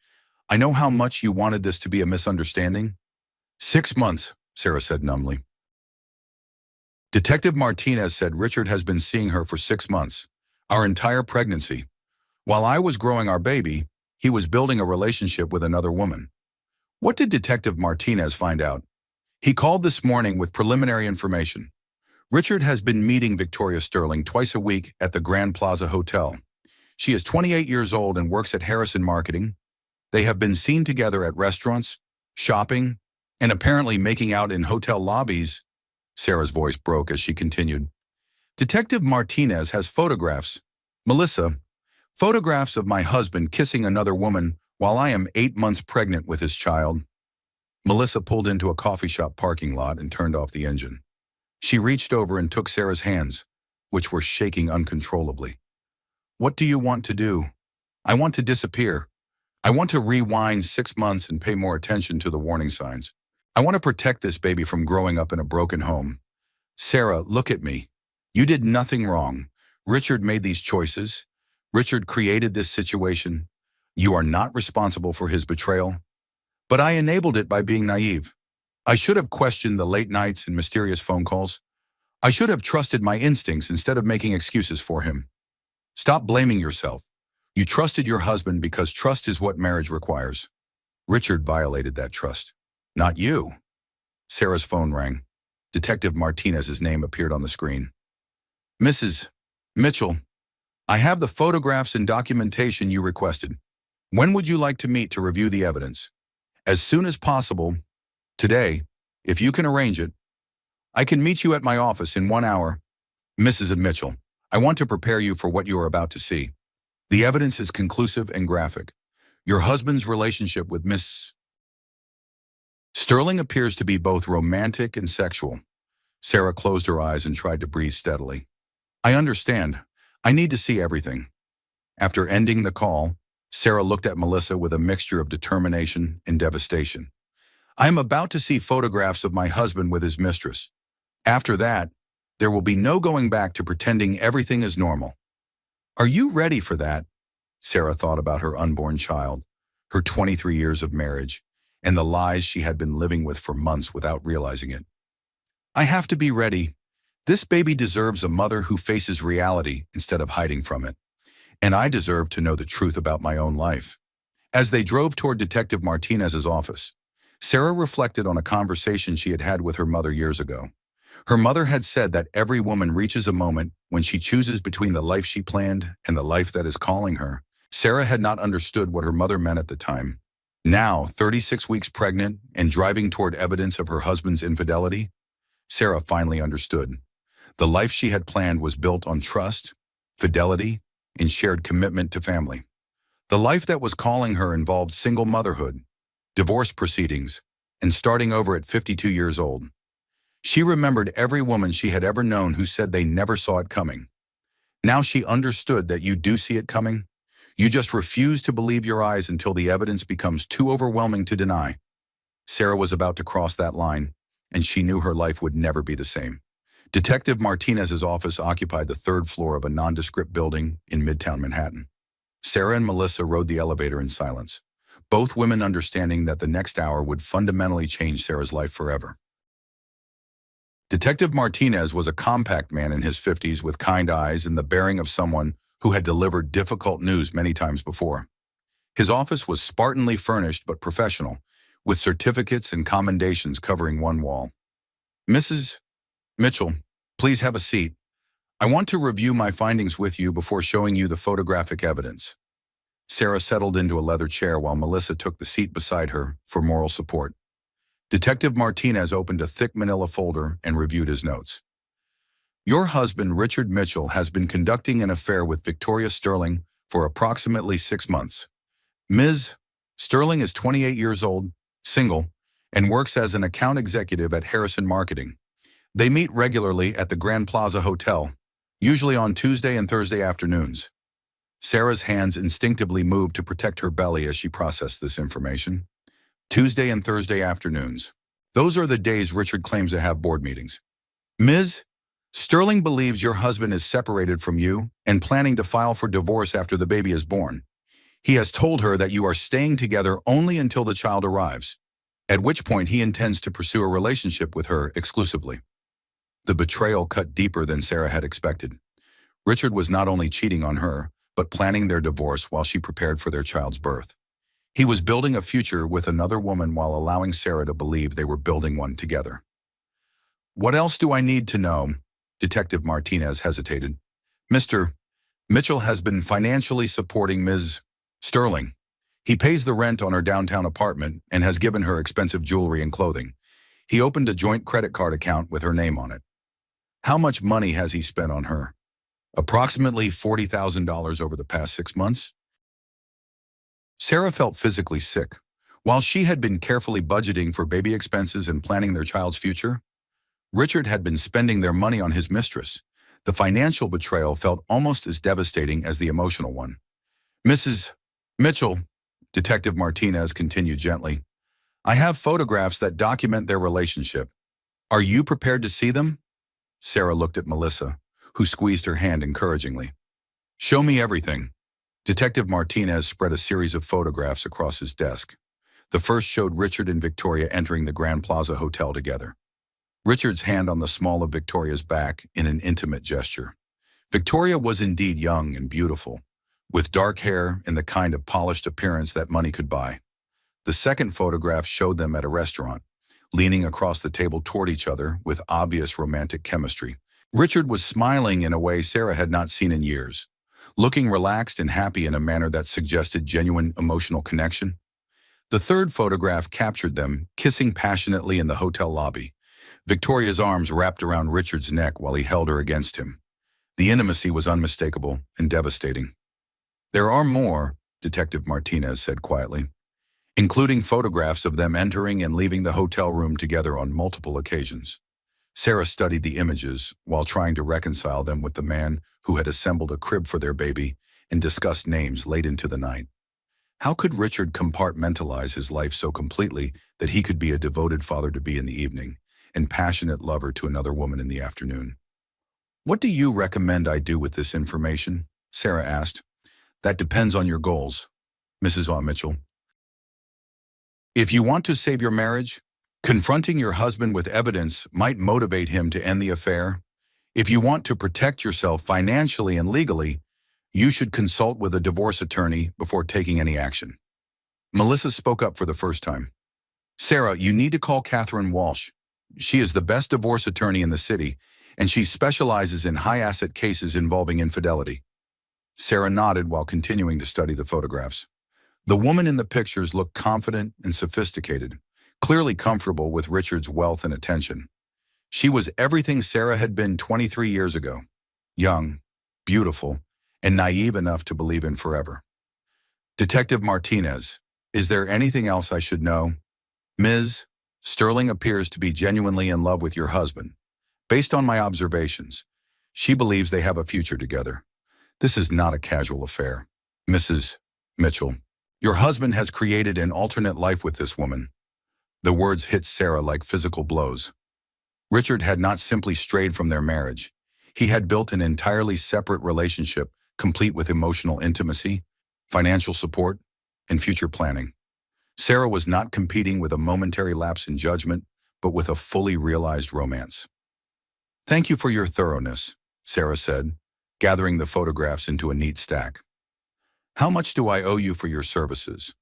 I know how much you wanted this to be a misunderstanding." 6 months, Sarah said numbly. Detective Martinez said Richard has been seeing her for 6 months, our entire pregnancy. While I was growing our baby, he was building a relationship with another woman. What did Detective Martinez find out? He called this morning with preliminary information. Richard has been meeting Victoria Sterling twice a week at the Grand Plaza Hotel. She is 28 years old and works at Harrison Marketing. They have been seen together at restaurants, shopping, and apparently making out in hotel lobbies. Sarah's voice broke as she continued. Detective Martinez has photographs. Melissa, photographs of my husband kissing another woman while I am 8 months pregnant with his child. Melissa pulled into a coffee shop parking lot and turned off the engine. She reached over and took Sarah's hands, which were shaking uncontrollably. What do you want to do? I want to disappear. I want to rewind 6 months and pay more attention to the warning signs. I want to protect this baby from growing up in a broken home. Sarah, look at me. You did nothing wrong. Richard made these choices. Richard created this situation. You are not responsible for his betrayal. But I enabled it by being naive. I should have questioned the late nights and mysterious phone calls. I should have trusted my instincts instead of making excuses for him. Stop blaming yourself. You trusted your husband because trust is what marriage requires. Richard violated that trust. Not you. Sarah's phone rang. Detective Martinez's name appeared on the screen. Mrs. Mitchell, I have the photographs and documentation you requested. When would you like to meet to review the evidence? As soon as possible. Today, if you can arrange it. I can meet you at my office in 1 hour. Mrs. Mitchell, I want to prepare you for what you are about to see. The evidence is conclusive and graphic. Your husband's relationship with Miss Sterling appears to be both romantic and sexual. Sarah closed her eyes and tried to breathe steadily. I understand. I need to see everything. After ending the call, Sarah looked at Melissa with a mixture of determination and devastation. I am about to see photographs of my husband with his mistress. After that, there will be no going back to pretending everything is normal. Are you ready for that? Sarah thought about her unborn child, her 23 years of marriage, and the lies she had been living with for months without realizing it. I have to be ready. This baby deserves a mother who faces reality instead of hiding from it. And I deserve to know the truth about my own life. As they drove toward Detective Martinez's office, Sarah reflected on a conversation she had had with her mother years ago. Her mother had said that every woman reaches a moment when she chooses between the life she planned and the life that is calling her. Sarah had not understood what her mother meant at the time. Now, 36 weeks pregnant and driving toward evidence of her husband's infidelity, Sarah finally understood. The life she had planned was built on trust, fidelity, and shared commitment to family. The life that was calling her involved single motherhood, divorce proceedings, and starting over at 52 years old. She remembered every woman she had ever known who said they never saw it coming. Now she understood that you do see it coming. You just refuse to believe your eyes until the evidence becomes too overwhelming to deny. Sarah was about to cross that line, and she knew her life would never be the same. Detective Martinez's office occupied the 3rd floor of a nondescript building in Midtown Manhattan. Sarah and Melissa rode the elevator in silence, both women understanding that the next hour would fundamentally change Sarah's life forever. Detective Martinez was a compact man in his 50s with kind eyes and the bearing of someone who had delivered difficult news many times before. His office was spartanly furnished but professional, with certificates and commendations covering one wall. "Mrs. Mitchell, please have a seat. I want to review my findings with you before showing you the photographic evidence." Sarah settled into a leather chair while Melissa took the seat beside her for moral support. Detective Martinez opened a thick manila folder and reviewed his notes. "Your husband, Richard Mitchell, has been conducting an affair with Victoria Sterling for approximately 6 months. Ms. Sterling is 28 years old, single, and works as an account executive at Harrison Marketing. They meet regularly at the Grand Plaza Hotel, usually on Tuesday and Thursday afternoons." Sarah's hands instinctively moved to protect her belly as she processed this information. Tuesday and Thursday afternoons. Those are the days Richard claims to have board meetings. "Ms. Sterling believes your husband is separated from you and planning to file for divorce after the baby is born. He has told her that you are staying together only until the child arrives, at which point he intends to pursue a relationship with her exclusively." The betrayal cut deeper than Sarah had expected. Richard was not only cheating on her, but planning their divorce while she prepared for their child's birth. He was building a future with another woman while allowing Sarah to believe they were building one together. "What else do I need to know?" Detective Martinez hesitated. "Mr. Mitchell has been financially supporting Ms. Sterling. He pays the rent on her downtown apartment and has given her expensive jewelry and clothing. He opened a joint credit card account with her name on it." "How much money has he spent on her?" "Approximately $40,000 over the past 6 months." Sarah felt physically sick. While she had been carefully budgeting for baby expenses and planning their child's future, Richard had been spending their money on his mistress. The financial betrayal felt almost as devastating as the emotional one. "Mrs. Mitchell," Detective Martinez continued gently, "I have photographs that document their relationship. Are you prepared to see them?" Sarah looked at Melissa, who squeezed her hand encouragingly. "Show me everything." Detective Martinez spread a series of photographs across his desk. The first showed Richard and Victoria entering the Grand Plaza Hotel together. Richard's hand on the small of Victoria's back in an intimate gesture. Victoria was indeed young and beautiful, with dark hair and the kind of polished appearance that money could buy. The second photograph showed them at a restaurant, leaning across the table toward each other with obvious romantic chemistry. Richard was smiling in a way Sarah had not seen in years, looking relaxed and happy in a manner that suggested genuine emotional connection. The third photograph captured them kissing passionately in the hotel lobby, Victoria's arms wrapped around Richard's neck while he held her against him. The intimacy was unmistakable and devastating. "There are more," Detective Martinez said quietly, "including photographs of them entering and leaving the hotel room together on multiple occasions." Sarah studied the images while trying to reconcile them with the man who had assembled a crib for their baby and discussed names late into the night. How could Richard compartmentalize his life so completely that he could be a devoted father-to-be in the evening and passionate lover to another woman in the afternoon? "What do you recommend I do with this information?" Sarah asked. "That depends on your goals, Mrs. Mitchell. If you want to save your marriage, confronting your husband with evidence might motivate him to end the affair. If you want to protect yourself financially and legally, you should consult with a divorce attorney before taking any action." Melissa spoke up for the first time. "Sarah, you need to call Catherine Walsh. She is the best divorce attorney in the city, and she specializes in high-asset cases involving infidelity." Sarah nodded while continuing to study the photographs. The woman in the pictures looked confident and sophisticated, clearly comfortable with Richard's wealth and attention. She was everything Sarah had been 23 years ago: young, beautiful, and naive enough to believe in forever. "Detective Martinez, is there anything else I should know? Ms. Sterling appears to be genuinely in love with your husband. Based on my observations, she believes they have a future together. This is not a casual affair. Mrs. Mitchell, your husband has created an alternate life with this woman." The words hit Sarah like physical blows. Richard had not simply strayed from their marriage. He had built an entirely separate relationship, complete with emotional intimacy, financial support, and future planning. Sarah was not competing with a momentary lapse in judgment, but with a fully realized romance. "Thank you for your thoroughness," Sarah said. gathering the photographs into a neat stack. How much do I owe you for your services?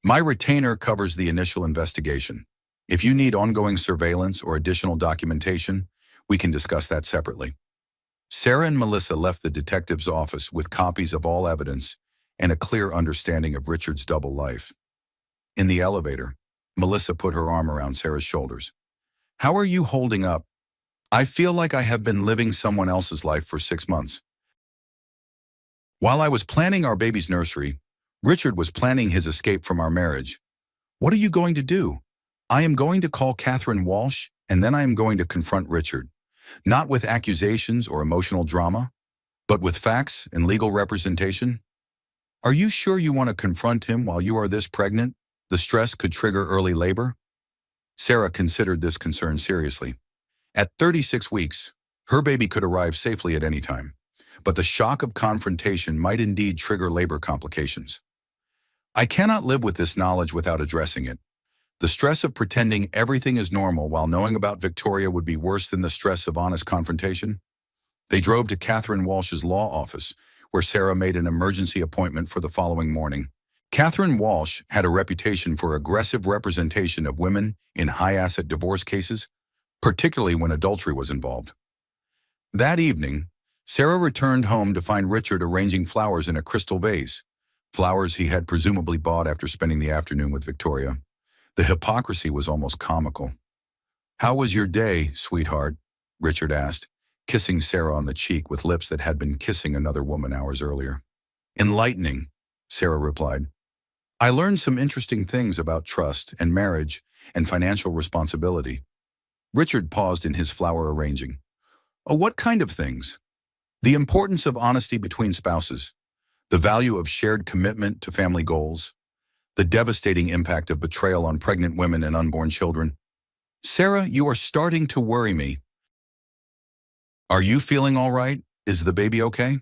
My retainer covers the initial investigation. If you need ongoing surveillance or additional documentation, we can discuss that separately. Sarah and Melissa left the detective's office with copies of all evidence and a clear understanding of Richard's double life. In the elevator, Melissa put her arm around Sarah's shoulders. How are you holding up? I feel like I have been living someone else's life for 6 months. While I was planning our baby's nursery, Richard was planning his escape from our marriage. What are you going to do? I am going to call Catherine Walsh, and then I am going to confront Richard. Not with accusations or emotional drama, but with facts and legal representation. Are you sure you want to confront him while you are this pregnant? The stress could trigger early labor? Sarah considered this concern seriously. At 36 weeks, her baby could arrive safely at any time, but the shock of confrontation might indeed trigger labor complications. I cannot live with this knowledge without addressing it. The stress of pretending everything is normal while knowing about Victoria would be worse than the stress of honest confrontation. They drove to Catherine Walsh's law office, where Sarah made an emergency appointment for the following morning. Catherine Walsh had a reputation for aggressive representation of women in high-asset divorce cases, particularly when adultery was involved. That evening, Sarah returned home to find Richard arranging flowers in a crystal vase, flowers he had presumably bought after spending the afternoon with Victoria. The hypocrisy was almost comical. "How was your day, sweetheart?" Richard asked, kissing Sarah on the cheek with lips that had been kissing another woman hours earlier. "Enlightening," Sarah replied. "I learned some interesting things about trust and marriage and financial responsibility." Richard paused in his flower arranging. "Oh, what kind of things?" "The importance of honesty between spouses, the value of shared commitment to family goals, the devastating impact of betrayal on pregnant women and unborn children." "Sarah, you are starting to worry me." "Are you feeling all right? Is the baby okay?"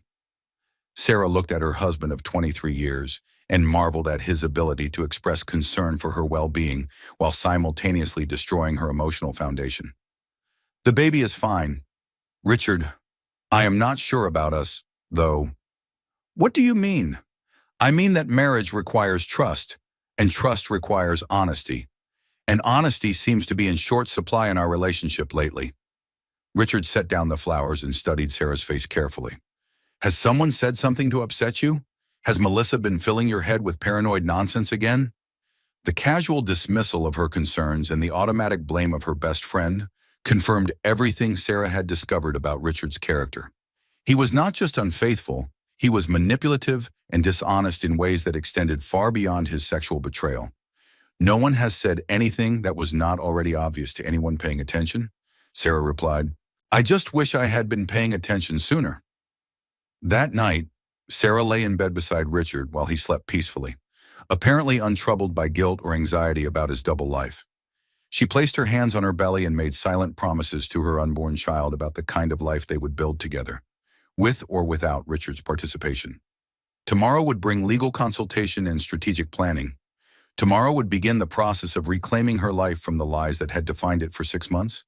Sarah looked at her husband of 23 years and marveled at his ability to express concern for her well-being while simultaneously destroying her emotional foundation. "The baby is fine. Richard, I am not sure about us, though." "What do you mean?" "I mean that marriage requires trust, and trust requires honesty. And honesty seems to be in short supply in our relationship lately." Richard set down the flowers and studied Sarah's face carefully. "Has someone said something to upset you? Has Melissa been filling your head with paranoid nonsense again?" The casual dismissal of her concerns and the automatic blame of her best friend confirmed everything Sarah had discovered about Richard's character. He was not just unfaithful, he was manipulative and dishonest in ways that extended far beyond his sexual betrayal. "No one has said anything that was not already obvious to anyone paying attention," Sarah replied. "I just wish I had been paying attention sooner." That night, Sarah lay in bed beside Richard while he slept peacefully, apparently untroubled by guilt or anxiety about his double life. She placed her hands on her belly and made silent promises to her unborn child about the kind of life they would build together, with or without Richard's participation. Tomorrow would bring legal consultation and strategic planning. Tomorrow would begin the process of reclaiming her life from the lies that had defined it for 6 months.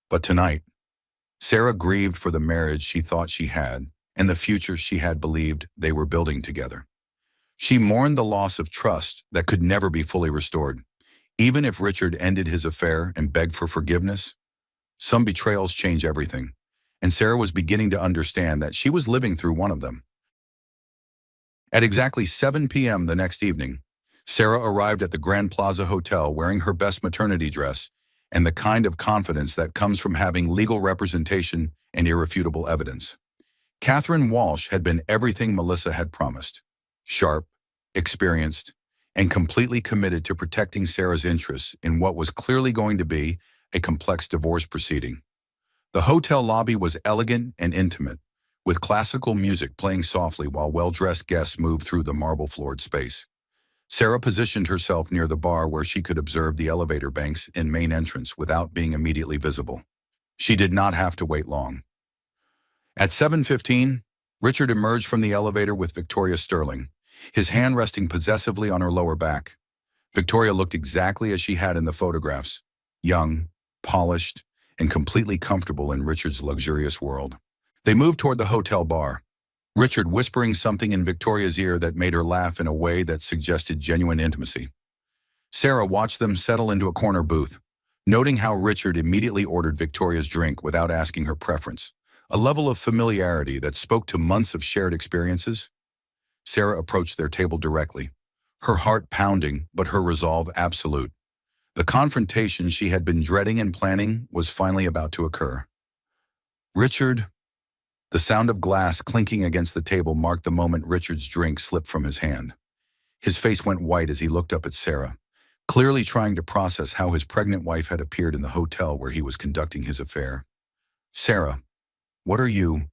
But tonight, Sarah grieved for the marriage she thought she had and the future she had believed they were building together. She mourned the loss of trust that could never be fully restored. Even if Richard ended his affair and begged for forgiveness, some betrayals change everything, and Sarah was beginning to understand that she was living through one of them. At exactly 7 p.m. the next evening, Sarah arrived at the Grand Plaza Hotel wearing her best maternity dress and the kind of confidence that comes from having legal representation and irrefutable evidence. Catherine Walsh had been everything Melissa had promised: sharp, experienced, and completely committed to protecting Sarah's interests in what was clearly going to be a complex divorce proceeding. The hotel lobby was elegant and intimate, with classical music playing softly while well-dressed guests moved through the marble-floored space. Sarah positioned herself near the bar where she could observe the elevator banks and main entrance without being immediately visible. She did not have to wait long. At 7:15, Richard emerged from the elevator with Victoria Sterling, his hand resting possessively on her lower back. Victoria looked exactly as she had in the photographs, young, polished, and completely comfortable in Richard's luxurious world. They moved toward the hotel bar. Richard whispering something in Victoria's ear that made her laugh in a way that suggested genuine intimacy. Sarah watched them settle into a corner booth, noting how Richard immediately ordered Victoria's drink without asking her preference, a level of familiarity that spoke to months of shared experiences. Sarah approached their table directly, her heart pounding but her resolve absolute. The confrontation she had been dreading and planning was finally about to occur. Richard, the sound of glass clinking against the table marked the moment Richard's drink slipped from his hand. His face went white as he looked up at Sarah, clearly trying to process how his pregnant wife had appeared in the hotel where he was conducting his affair. Sarah, what are you?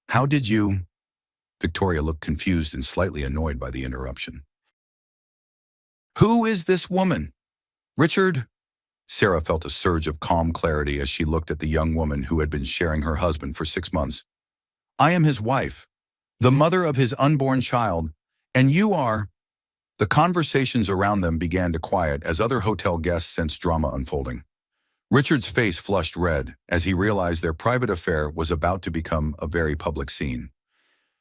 How did you? Victoria looked confused and slightly annoyed by the interruption. Who is this woman? Richard? Sarah felt a surge of calm clarity as she looked at the young woman who had been sharing her husband for 6 months. I am his wife, the mother of his unborn child, and you are. The conversations around them began to quiet as other hotel guests sensed drama unfolding. Richard's face flushed red as he realized their private affair was about to become a very public scene.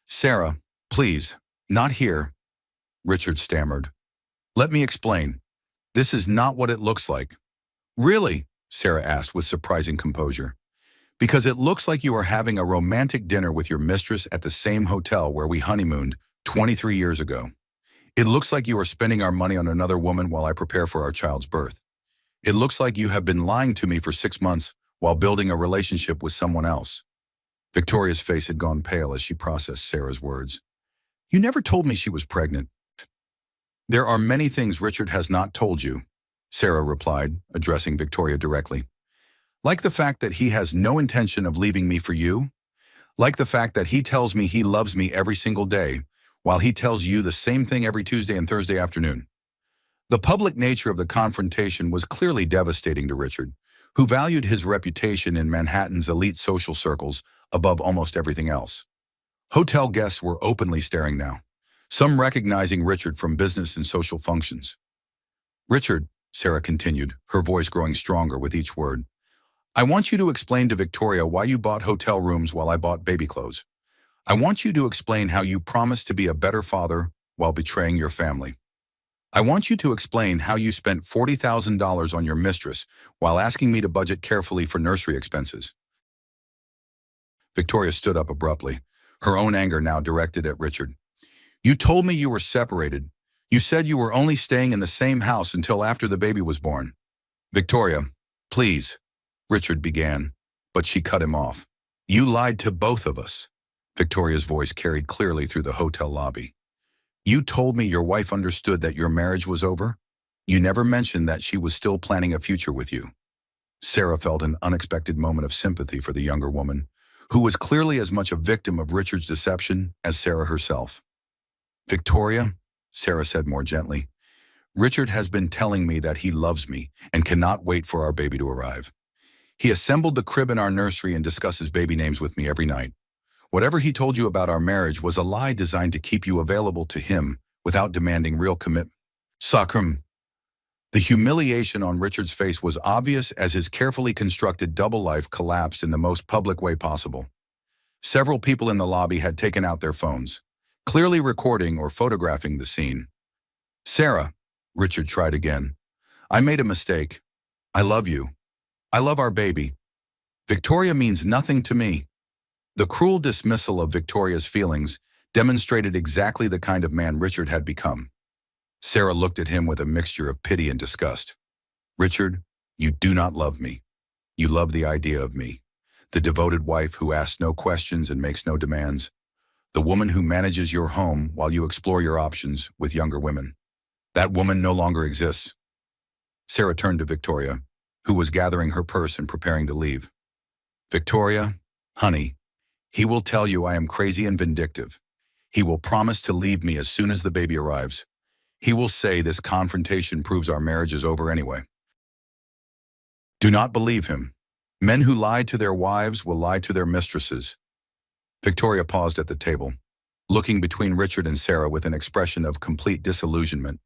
Sarah, please, not here, Richard stammered. Let me explain. This is not what it looks like. Really? Sarah asked with surprising composure. Because it looks like you are having a romantic dinner with your mistress at the same hotel where we honeymooned 23 years ago. It looks like you are spending our money on another woman while I prepare for our child's birth. It looks like you have been lying to me for 6 months while building a relationship with someone else. Victoria's face had gone pale as she processed Sarah's words. You never told me she was pregnant. There are many things Richard has not told you, Sarah replied, addressing Victoria directly. Like the fact that he has no intention of leaving me for you. Like the fact that he tells me he loves me every single day, while he tells you the same thing every Tuesday and Thursday afternoon. The public nature of the confrontation was clearly devastating to Richard, who valued his reputation in Manhattan's elite social circles above almost everything else. Hotel guests were openly staring now, some recognizing Richard from business and social functions. Richard, Sarah continued, her voice growing stronger with each word, I want you to explain to Victoria why you bought hotel rooms while I bought baby clothes. I want you to explain how you promised to be a better father while betraying your family. I want you to explain how you spent $40,000 on your mistress while asking me to budget carefully for nursery expenses. Victoria stood up abruptly, her own anger now directed at Richard. You told me you were separated. You said you were only staying in the same house until after the baby was born. Victoria, please, Richard began, but she cut him off. You lied to both of us. Victoria's voice carried clearly through the hotel lobby. You told me your wife understood that your marriage was over. You never mentioned that she was still planning a future with you. Sarah felt an unexpected moment of sympathy for the younger woman, who was clearly as much a victim of Richard's deception as Sarah herself. Victoria, Sarah said more gently, Richard has been telling me that he loves me and cannot wait for our baby to arrive. He assembled the crib in our nursery and discusses baby names with me every night. Whatever he told you about our marriage was a lie designed to keep you available to him without demanding real commitment. Sakram. The humiliation on Richard's face was obvious as his carefully constructed double life collapsed in the most public way possible. Several people in the lobby had taken out their phones, clearly recording or photographing the scene. Sarah, Richard tried again. I made a mistake. I love you. I love our baby. Victoria means nothing to me. The cruel dismissal of Victoria's feelings demonstrated exactly the kind of man Richard had become. Sarah looked at him with a mixture of pity and disgust. Richard, you do not love me. You love the idea of me, the devoted wife who asks no questions and makes no demands, the woman who manages your home while you explore your options with younger women. That woman no longer exists. Sarah turned to Victoria, who was gathering her purse and preparing to leave. Victoria, honey, he will tell you I am crazy and vindictive. He will promise to leave me as soon as the baby arrives. He will say this confrontation proves our marriage is over anyway. Do not believe him. Men who lie to their wives will lie to their mistresses. Victoria paused at the table, looking between Richard and Sarah with an expression of complete disillusionment.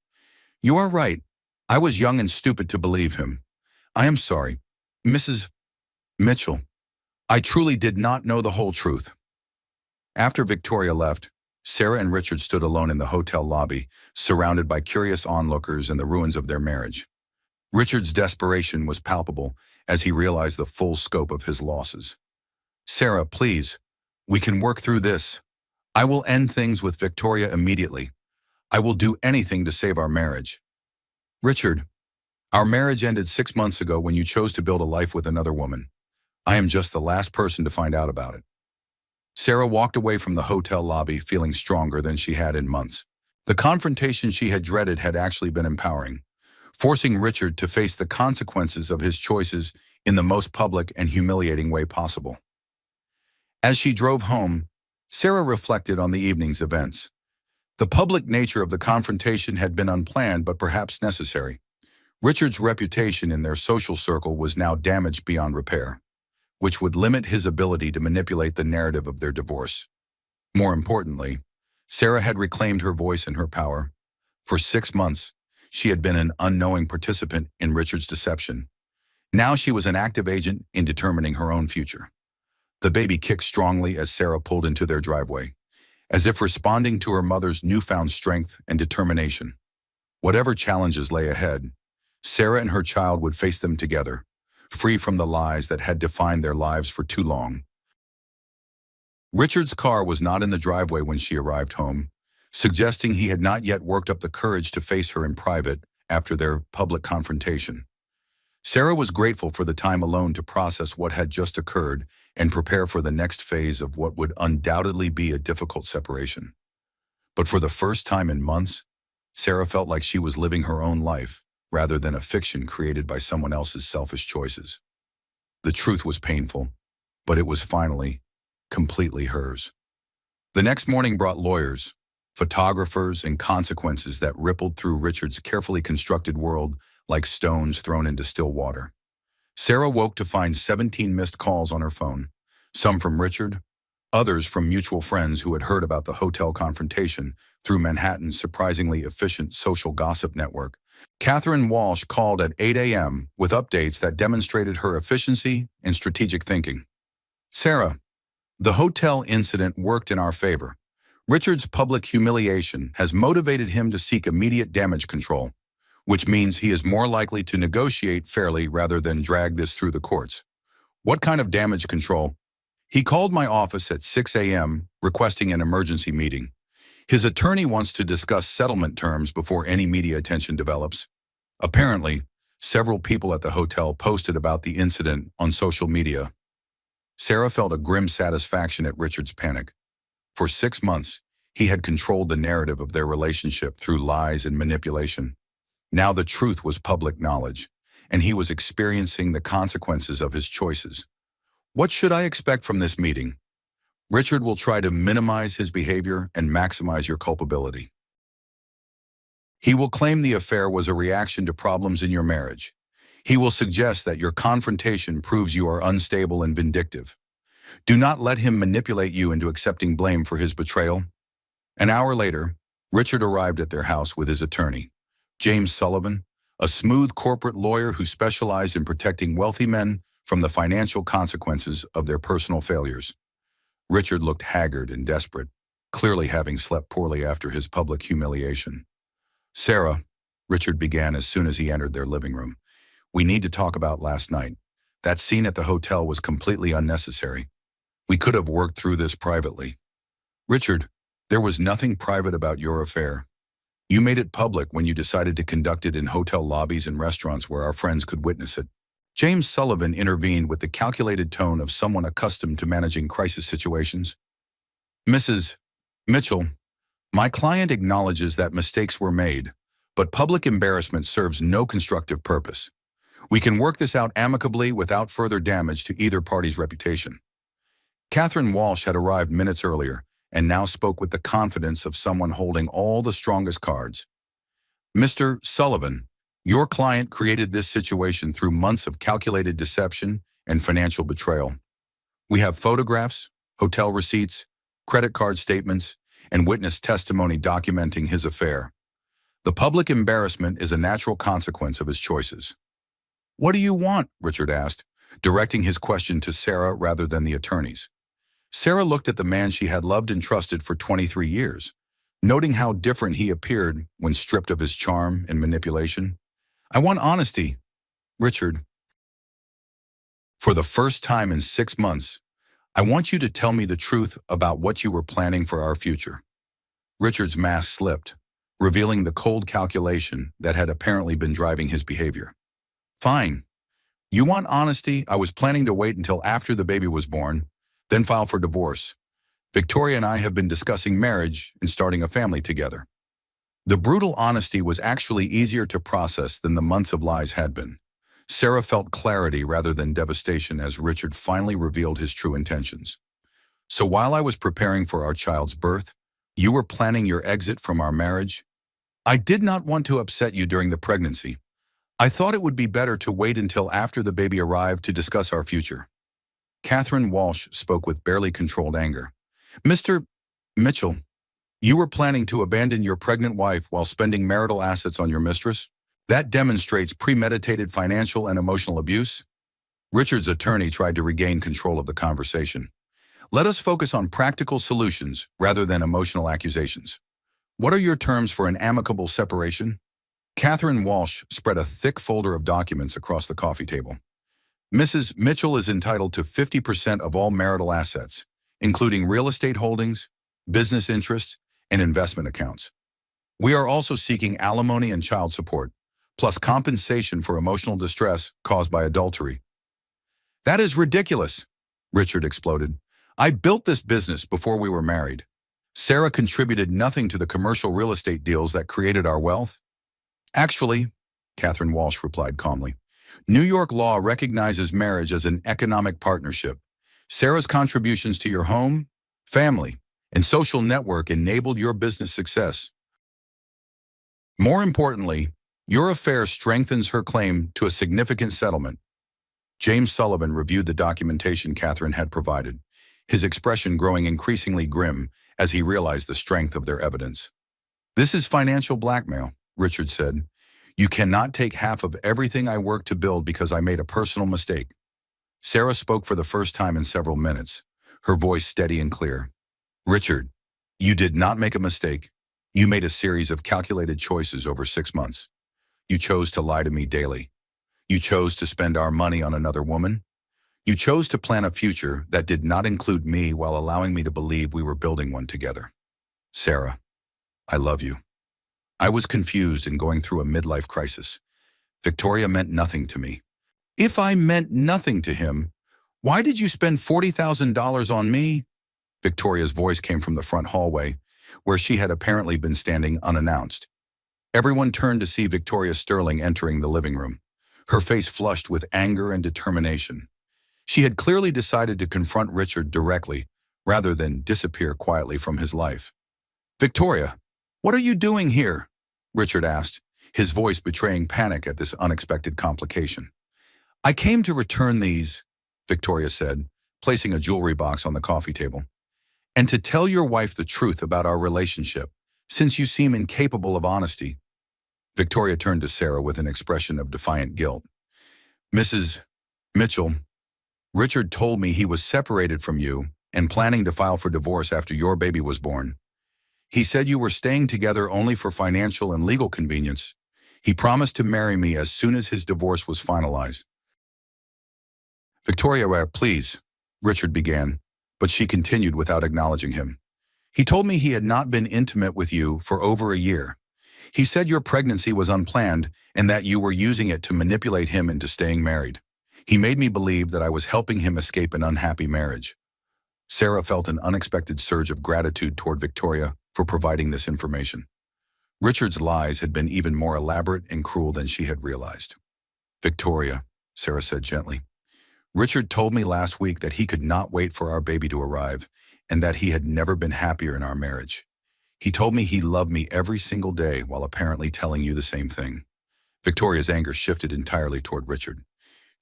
You are right. I was young and stupid to believe him. I am sorry. Mrs. Mitchell, I truly did not know the whole truth. After Victoria left, Sarah and Richard stood alone in the hotel lobby, surrounded by curious onlookers and the ruins of their marriage. Richard's desperation was palpable as he realized the full scope of his losses. "Sarah, please, we can work through this. I will end things with Victoria immediately. I will do anything to save our marriage." "Richard, our marriage ended 6 months ago when you chose to build a life with another woman. I am just the last person to find out about it." Sarah walked away from the hotel lobby feeling stronger than she had in months. The confrontation she had dreaded had actually been empowering, forcing Richard to face the consequences of his choices in the most public and humiliating way possible. As she drove home, Sarah reflected on the evening's events. The public nature of the confrontation had been unplanned but perhaps necessary. Richard's reputation in their social circle was now damaged beyond repair, which would limit his ability to manipulate the narrative of their divorce. More importantly, Sarah had reclaimed her voice and her power. For 6 months, she had been an unknowing participant in Richard's deception. Now she was an active agent in determining her own future. The baby kicked strongly as Sarah pulled into their driveway, as if responding to her mother's newfound strength and determination. Whatever challenges lay ahead, Sarah and her child would face them together, free from the lies that had defined their lives for too long. Richard's car was not in the driveway when she arrived home, suggesting he had not yet worked up the courage to face her in private after their public confrontation. Sarah was grateful for the time alone to process what had just occurred and prepare for the next phase of what would undoubtedly be a difficult separation. But for the first time in months, Sarah felt like she was living her own life, rather than a fiction created by someone else's selfish choices. The truth was painful, but it was finally, completely hers. The next morning brought lawyers, photographers, and consequences that rippled through Richard's carefully constructed world like stones thrown into still water. Sarah woke to find 17 missed calls on her phone, some from Richard, others from mutual friends who had heard about the hotel confrontation through Manhattan's surprisingly efficient social gossip network. Catherine Walsh called at 8 a.m. with updates that demonstrated her efficiency and strategic thinking. "Sarah, the hotel incident worked in our favor. Richard's public humiliation has motivated him to seek immediate damage control, which means he is more likely to negotiate fairly rather than drag this through the courts." "What kind of damage control?" "He called my office at 6 a.m. requesting an emergency meeting. His attorney wants to discuss settlement terms before any media attention develops." Apparently, several people at the hotel posted about the incident on social media. Sarah felt a grim satisfaction at Richard's panic. For 6 months, he had controlled the narrative of their relationship through lies and manipulation. Now the truth was public knowledge, and he was experiencing the consequences of his choices. "What should I expect from this meeting?" "Richard will try to minimize his behavior and maximize your culpability. He will claim the affair was a reaction to problems in your marriage. He will suggest that your confrontation proves you are unstable and vindictive. Do not let him manipulate you into accepting blame for his betrayal." An hour later, Richard arrived at their house with his attorney, James Sullivan, a smooth corporate lawyer who specialized in protecting wealthy men from the financial consequences of their personal failures. Richard looked haggard and desperate, clearly having slept poorly after his public humiliation. "Sarah," Richard began as soon as he entered their living room, "we need to talk about last night. That scene at the hotel was completely unnecessary. We could have worked through this privately." "Richard, there was nothing private about your affair. You made it public when you decided to conduct it in hotel lobbies and restaurants where our friends could witness it." James Sullivan intervened with the calculated tone of someone accustomed to managing crisis situations. "Mrs. Mitchell, my client acknowledges that mistakes were made, but public embarrassment serves no constructive purpose. We can work this out amicably without further damage to either party's reputation." Catherine Walsh had arrived minutes earlier and now spoke with the confidence of someone holding all the strongest cards. "Mr. Sullivan, your client created this situation through months of calculated deception and financial betrayal. We have photographs, hotel receipts, credit card statements, and witness testimony documenting his affair. The public embarrassment is a natural consequence of his choices." "What do you want?" Richard asked, directing his question to Sarah rather than the attorneys. Sarah looked at the man she had loved and trusted for 23 years, noting how different he appeared when stripped of his charm and manipulation. I want honesty, Richard. For the first time in 6 months, I want you to tell me the truth about what you were planning for our future. Richard's mask slipped, revealing the cold calculation that had apparently been driving his behavior. Fine. You want honesty? I was planning to wait until after the baby was born, then file for divorce. Victoria and I have been discussing marriage and starting a family together. The brutal honesty was actually easier to process than the months of lies had been. Sarah felt clarity rather than devastation as Richard finally revealed his true intentions. So while I was preparing for our child's birth, you were planning your exit from our marriage? I did not want to upset you during the pregnancy. I thought it would be better to wait until after the baby arrived to discuss our future. Catherine Walsh spoke with barely controlled anger. Mr. Mitchell, you were planning to abandon your pregnant wife while spending marital assets on your mistress? That demonstrates premeditated financial and emotional abuse. Richard's attorney tried to regain control of the conversation. Let us focus on practical solutions rather than emotional accusations. What are your terms for an amicable separation? Catherine Walsh spread a thick folder of documents across the coffee table. Mrs. Mitchell is entitled to 50% of all marital assets, including real estate holdings, business interests, and investment accounts. We are also seeking alimony and child support, plus compensation for emotional distress caused by adultery. That is ridiculous, Richard exploded. I built this business before we were married. Sarah contributed nothing to the commercial real estate deals that created our wealth. Actually, Catherine Walsh replied calmly, New York law recognizes marriage as an economic partnership. Sarah's contributions to your home, family, and social network enabled your business success. More importantly, your affair strengthens her claim to a significant settlement. James Sullivan reviewed the documentation Catherine had provided, his expression growing increasingly grim as he realized the strength of their evidence. This is financial blackmail, Richard said. You cannot take half of everything I worked to build because I made a personal mistake. Sarah spoke for the first time in several minutes, her voice steady and clear. Richard, you did not make a mistake. You made a series of calculated choices over 6 months. You chose to lie to me daily. You chose to spend our money on another woman. You chose to plan a future that did not include me while allowing me to believe we were building one together. Sarah, I love you. I was confused and going through a midlife crisis. Victoria meant nothing to me. If I meant nothing to him, why did you spend $40,000 on me? Victoria's voice came from the front hallway, where she had apparently been standing unannounced. Everyone turned to see Victoria Sterling entering the living room, her face flushed with anger and determination. She had clearly decided to confront Richard directly, rather than disappear quietly from his life. Victoria, what are you doing here? Richard asked, his voice betraying panic at this unexpected complication. I came to return these, Victoria said, placing a jewelry box on the coffee table, and to tell your wife the truth about our relationship, since you seem incapable of honesty. Victoria turned to Sarah with an expression of defiant guilt. Mrs. Mitchell, Richard told me he was separated from you and planning to file for divorce after your baby was born. He said you were staying together only for financial and legal convenience. He promised to marry me as soon as his divorce was finalized. Victoria, please, Richard began, but she continued without acknowledging him. He told me he had not been intimate with you for over a year. He said your pregnancy was unplanned and that you were using it to manipulate him into staying married. He made me believe that I was helping him escape an unhappy marriage. Sarah felt an unexpected surge of gratitude toward Victoria for providing this information. Richard's lies had been even more elaborate and cruel than she had realized. Victoria, Sarah said gently, Richard told me last week that he could not wait for our baby to arrive and that he had never been happier in our marriage. He told me he loved me every single day while apparently telling you the same thing. Victoria's anger shifted entirely toward Richard.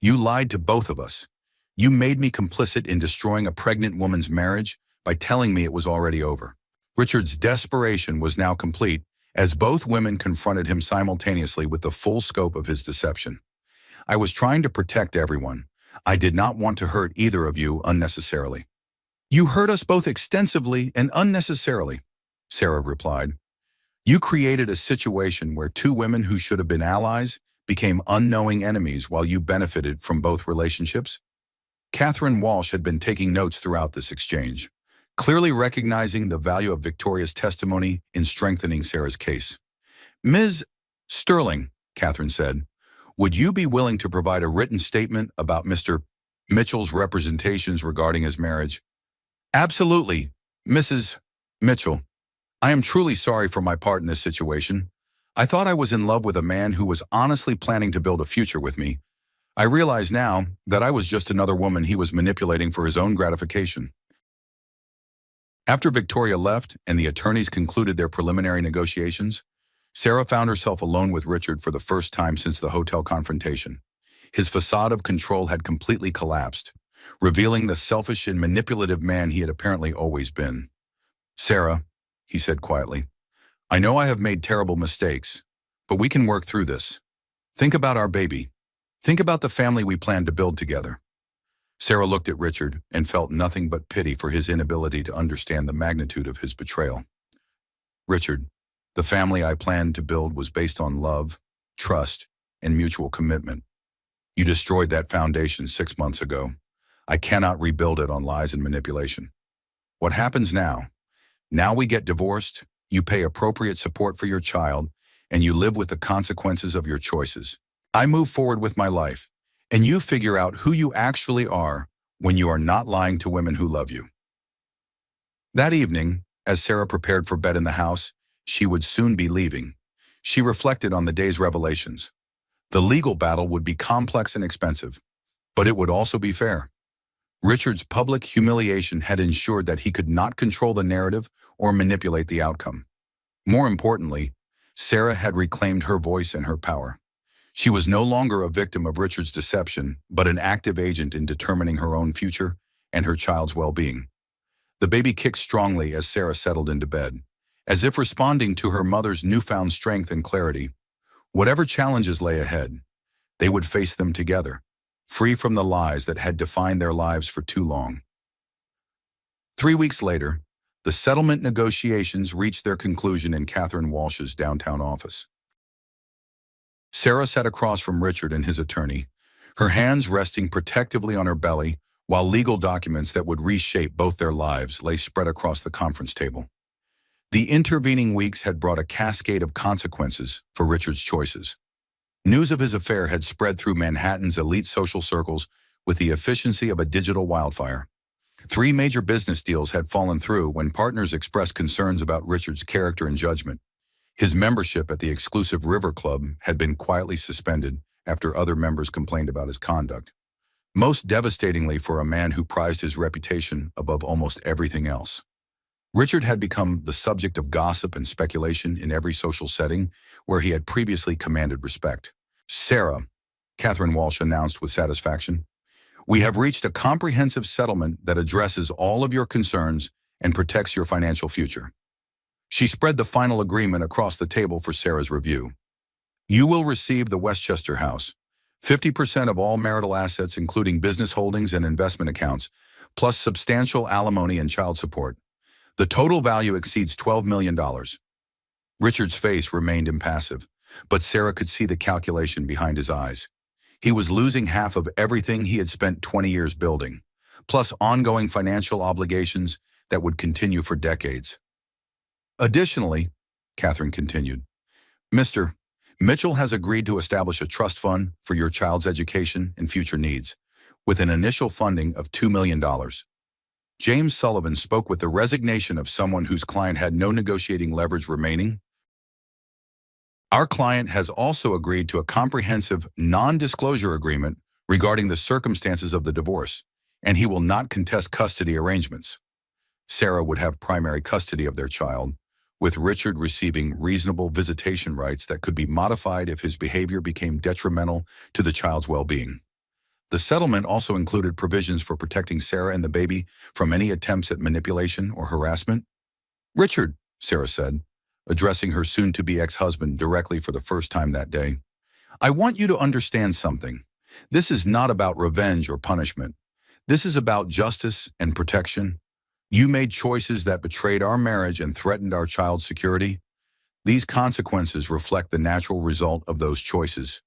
You lied to both of us. You made me complicit in destroying a pregnant woman's marriage by telling me it was already over. Richard's desperation was now complete as both women confronted him simultaneously with the full scope of his deception. I was trying to protect everyone. I did not want to hurt either of you unnecessarily. You hurt us both extensively and unnecessarily, Sarah replied. You created a situation where two women who should have been allies became unknowing enemies while you benefited from both relationships. Catherine Walsh had been taking notes throughout this exchange, clearly recognizing the value of Victoria's testimony in strengthening Sarah's case. Ms. Sterling, Catherine said, would you be willing to provide a written statement about Mr. Mitchell's representations regarding his marriage? Absolutely, Mrs. Mitchell. I am truly sorry for my part in this situation. I thought I was in love with a man who was honestly planning to build a future with me. I realize now that I was just another woman he was manipulating for his own gratification. After Victoria left and the attorneys concluded their preliminary negotiations, Sarah found herself alone with Richard for the first time since the hotel confrontation. His facade of control had completely collapsed, revealing the selfish and manipulative man he had apparently always been. Sarah, he said quietly, I know I have made terrible mistakes, but we can work through this. Think about our baby. Think about the family we plan to build together. Sarah looked at Richard and felt nothing but pity for his inability to understand the magnitude of his betrayal. Richard, the family I planned to build was based on love, trust, and mutual commitment. You destroyed that foundation 6 months ago. I cannot rebuild it on lies and manipulation. What happens now? Now we get divorced, you pay appropriate support for your child, and you live with the consequences of your choices. I move forward with my life, and you figure out who you actually are when you are not lying to women who love you. That evening, as Sarah prepared for bed in the house she would soon be leaving, she reflected on the day's revelations. The legal battle would be complex and expensive, but it would also be fair. Richard's public humiliation had ensured that he could not control the narrative or manipulate the outcome. More importantly, Sarah had reclaimed her voice and her power. She was no longer a victim of Richard's deception, but an active agent in determining her own future and her child's well-being. The baby kicked strongly as Sarah settled into bed, as if responding to her mother's newfound strength and clarity. Whatever challenges lay ahead, they would face them together, free from the lies that had defined their lives for too long. 3 weeks later, the settlement negotiations reached their conclusion in Catherine Walsh's downtown office. Sarah sat across from Richard and his attorney, her hands resting protectively on her belly, while legal documents that would reshape both their lives lay spread across the conference table. The intervening weeks had brought a cascade of consequences for Richard's choices. News of his affair had spread through Manhattan's elite social circles with the efficiency of a digital wildfire. 3 major business deals had fallen through when partners expressed concerns about Richard's character and judgment. His membership at the exclusive River Club had been quietly suspended after other members complained about his conduct. Most devastatingly for a man who prized his reputation above almost everything else. Richard had become the subject of gossip and speculation in every social setting where he had previously commanded respect. Sarah, Catherine Walsh announced with satisfaction, we have reached a comprehensive settlement that addresses all of your concerns and protects your financial future. She spread the final agreement across the table for Sarah's review. You will receive the Westchester house, 50% of all marital assets including business holdings and investment accounts, plus substantial alimony and child support. The total value exceeds $12 million. Richard's face remained impassive, but Sarah could see the calculation behind his eyes. He was losing half of everything he had spent 20 years building, plus ongoing financial obligations that would continue for decades. Additionally, Catherine continued, Mr. Mitchell has agreed to establish a trust fund for your child's education and future needs, with an initial funding of $2 million. James Sullivan spoke with the resignation of someone whose client had no negotiating leverage remaining. Our client has also agreed to a comprehensive non-disclosure agreement regarding the circumstances of the divorce, and he will not contest custody arrangements. Sarah would have primary custody of their child, with Richard receiving reasonable visitation rights that could be modified if his behavior became detrimental to the child's well-being. The settlement also included provisions for protecting Sarah and the baby from any attempts at manipulation or harassment. Richard, Sarah said, addressing her soon-to-be ex-husband directly for the first time that day, I want you to understand something. This is not about revenge or punishment. This is about justice and protection. You made choices that betrayed our marriage and threatened our child's security. These consequences reflect the natural result of those choices.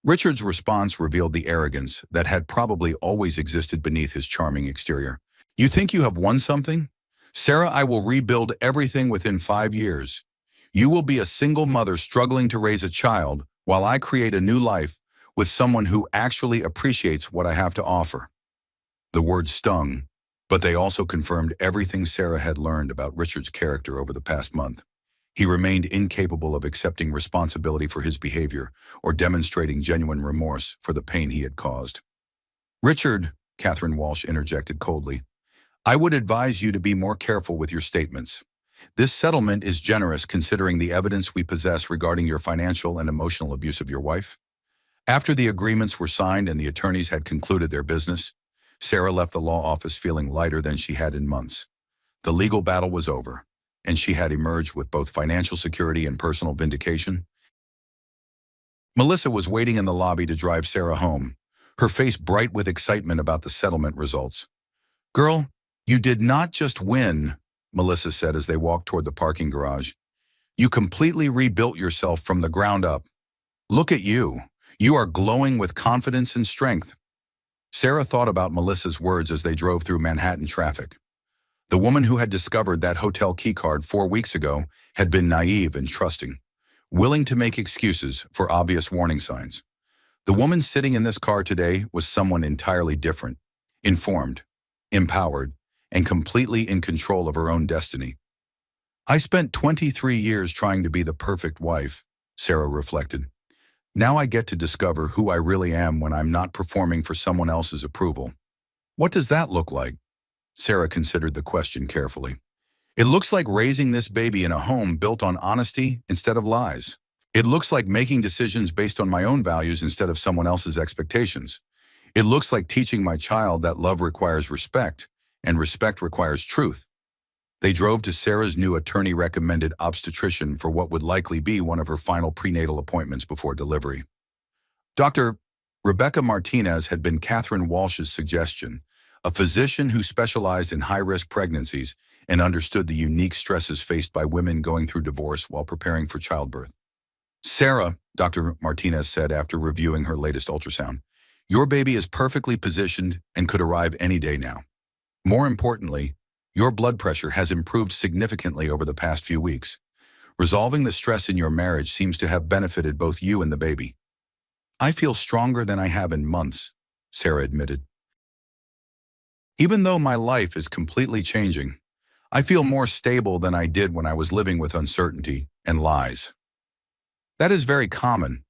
Richard's response revealed the arrogance that had probably always existed beneath his charming exterior. You think you have won something? Sarah, I will rebuild everything within 5 years. You will be a single mother struggling to raise a child while I create a new life with someone who actually appreciates what I have to offer. The words stung, but they also confirmed everything Sarah had learned about Richard's character over the past month. He remained incapable of accepting responsibility for his behavior or demonstrating genuine remorse for the pain he had caused. Richard, Catherine Walsh interjected coldly, I would advise you to be more careful with your statements. This settlement is generous considering the evidence we possess regarding your financial and emotional abuse of your wife. After the agreements were signed and the attorneys had concluded their business, Sarah left the law office feeling lighter than she had in months. The legal battle was over, and she had emerged with both financial security and personal vindication. Melissa was waiting in the lobby to drive Sarah home, her face bright with excitement about the settlement results. Girl, you did not just win, Melissa said as they walked toward the parking garage. You completely rebuilt yourself from the ground up. Look at you. You are glowing with confidence and strength. Sarah thought about Melissa's words as they drove through Manhattan traffic. The woman who had discovered that hotel keycard 4 weeks ago had been naive and trusting, willing to make excuses for obvious warning signs. The woman sitting in this car today was someone entirely different, informed, empowered, and completely in control of her own destiny. I spent 23 years trying to be the perfect wife, Sarah reflected. Now I get to discover who I really am when I'm not performing for someone else's approval. What does that look like? Sarah considered the question carefully. It looks like raising this baby in a home built on honesty instead of lies. It looks like making decisions based on my own values instead of someone else's expectations. It looks like teaching my child that love requires respect, and respect requires truth. They drove to Sarah's new attorney-recommended obstetrician for what would likely be one of her final prenatal appointments before delivery. Dr. Rebecca Martinez had been Catherine Walsh's suggestion, a physician who specialized in high-risk pregnancies and understood the unique stresses faced by women going through divorce while preparing for childbirth. Sarah, Dr. Martinez said after reviewing her latest ultrasound, your baby is perfectly positioned and could arrive any day now. More importantly, your blood pressure has improved significantly over the past few weeks. Resolving the stress in your marriage seems to have benefited both you and the baby. I feel stronger than I have in months, Sarah admitted. Even though my life is completely changing, I feel more stable than I did when I was living with uncertainty and lies. That is very common.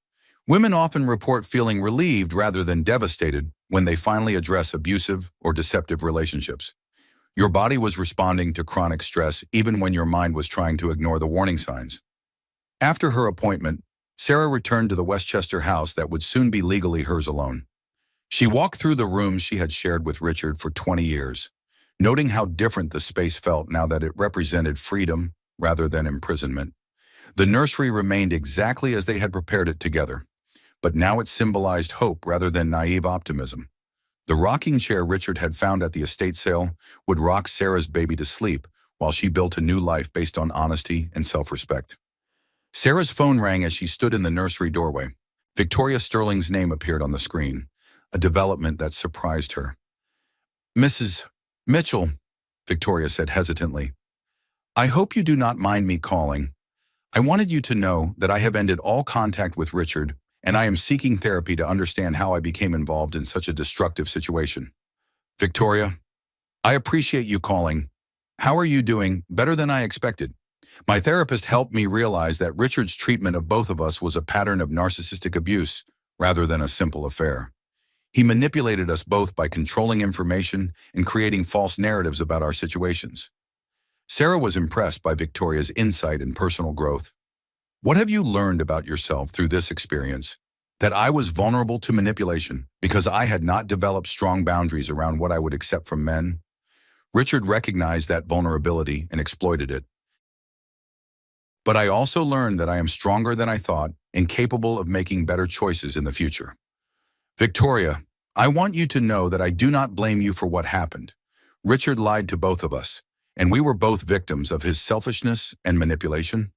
Women often report feeling relieved rather than devastated when they finally address abusive or deceptive relationships. Your body was responding to chronic stress even when your mind was trying to ignore the warning signs. After her appointment, Sarah returned to the Westchester house that would soon be legally hers alone. She walked through the rooms she had shared with Richard for 20 years, noting how different the space felt now that it represented freedom rather than imprisonment. The nursery remained exactly as they had prepared it together, but now it symbolized hope rather than naive optimism. The rocking chair Richard had found at the estate sale would rock Sarah's baby to sleep while she built a new life based on honesty and self-respect. Sarah's phone rang as she stood in the nursery doorway. Victoria Sterling's name appeared on the screen, a development that surprised her. Mrs. Mitchell, Victoria said hesitantly, I hope you do not mind me calling. I wanted you to know that I have ended all contact with Richard, and I am seeking therapy to understand how I became involved in such a destructive situation. Victoria, I appreciate you calling. How are you doing? Better than I expected. My therapist helped me realize that Richard's treatment of both of us was a pattern of narcissistic abuse rather than a simple affair. He manipulated us both by controlling information and creating false narratives about our situations. Sarah was impressed by Victoria's insight and personal growth. What have you learned about yourself through this experience? That I was vulnerable to manipulation because I had not developed strong boundaries around what I would accept from men. Richard recognized that vulnerability and exploited it. But I also learned that I am stronger than I thought and capable of making better choices in the future. Victoria, I want you to know that I do not blame you for what happened. Richard lied to both of us, and we were both victims of his selfishness and manipulation.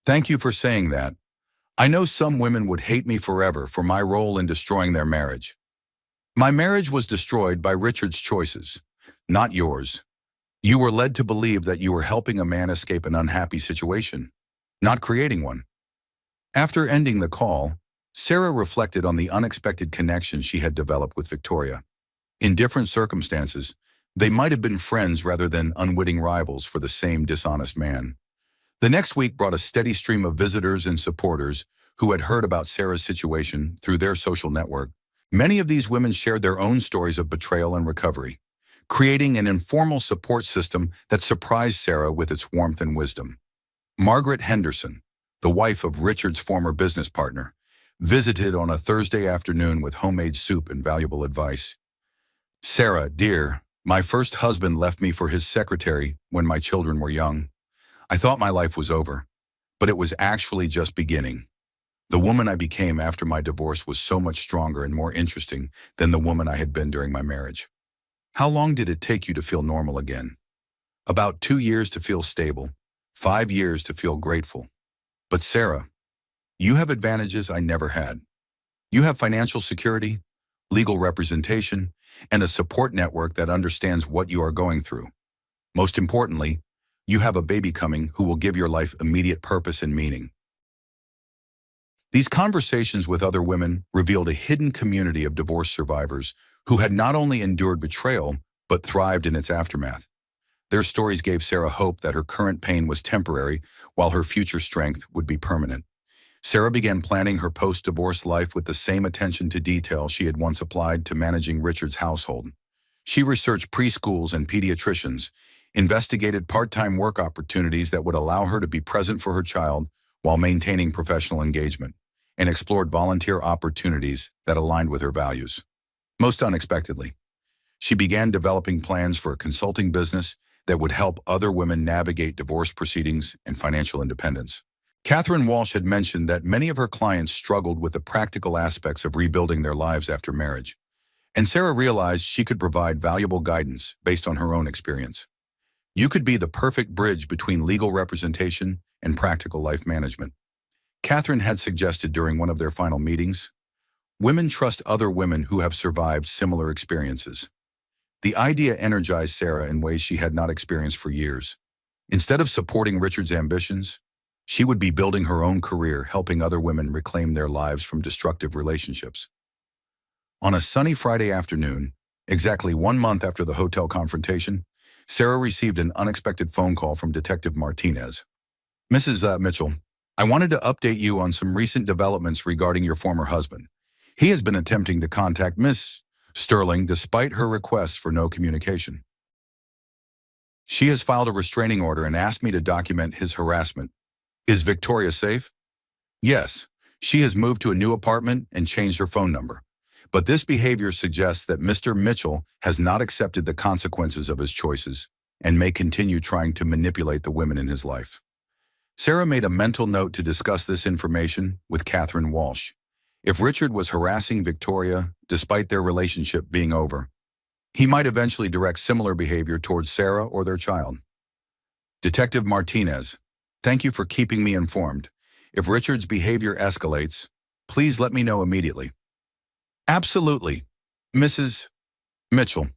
Thank you for saying that. I know some women would hate me forever for my role in destroying their marriage. My marriage was destroyed by Richard's choices, not yours. You were led to believe that you were helping a man escape an unhappy situation, not creating one. After ending the call, Sarah reflected on the unexpected connection she had developed with Victoria. In different circumstances, they might have been friends rather than unwitting rivals for the same dishonest man. The next week brought a steady stream of visitors and supporters who had heard about Sarah's situation through their social network. Many of these women shared their own stories of betrayal and recovery, creating an informal support system that surprised Sarah with its warmth and wisdom. Margaret Henderson, the wife of Richard's former business partner, visited on a Thursday afternoon with homemade soup and valuable advice. "Sarah, dear, my first husband left me for his secretary when my children were young. I thought my life was over, but it was actually just beginning. The woman I became after my divorce was so much stronger and more interesting than the woman I had been during my marriage." How long did it take you to feel normal again? About 2 years to feel stable, 5 years to feel grateful. But Sarah, you have advantages I never had. You have financial security, legal representation, and a support network that understands what you are going through. Most importantly, you have a baby coming who will give your life immediate purpose and meaning. These conversations with other women revealed a hidden community of divorce survivors who had not only endured betrayal, but thrived in its aftermath. Their stories gave Sarah hope that her current pain was temporary, while her future strength would be permanent. Sarah began planning her post-divorce life with the same attention to detail she had once applied to managing Richard's household. She researched preschools and pediatricians, investigated part-time work opportunities that would allow her to be present for her child while maintaining professional engagement, and explored volunteer opportunities that aligned with her values. Most unexpectedly, she began developing plans for a consulting business that would help other women navigate divorce proceedings and financial independence. Catherine Walsh had mentioned that many of her clients struggled with the practical aspects of rebuilding their lives after marriage, and Sarah realized she could provide valuable guidance based on her own experience. You could be the perfect bridge between legal representation and practical life management. Catherine had suggested during one of their final meetings, women trust other women who have survived similar experiences. The idea energized Sarah in ways she had not experienced for years. Instead of supporting Richard's ambitions, she would be building her own career, helping other women reclaim their lives from destructive relationships. On a sunny Friday afternoon, exactly 1 month after the hotel confrontation, Sarah received an unexpected phone call from Detective Martinez. "Mrs. Mitchell, I wanted to update you on some recent developments regarding your former husband. He has been attempting to contact Miss Sterling despite her requests for no communication. She has filed a restraining order and asked me to document his harassment. Is Victoria safe?" "Yes, she has moved to a new apartment and changed her phone number. But this behavior suggests that Mr. Mitchell has not accepted the consequences of his choices and may continue trying to manipulate the women in his life." Sarah made a mental note to discuss this information with Catherine Walsh. If Richard was harassing Victoria despite their relationship being over, he might eventually direct similar behavior towards Sarah or their child. "Detective Martinez, thank you for keeping me informed. If Richard's behavior escalates, please let me know immediately." "Absolutely, Mrs. Mitchell.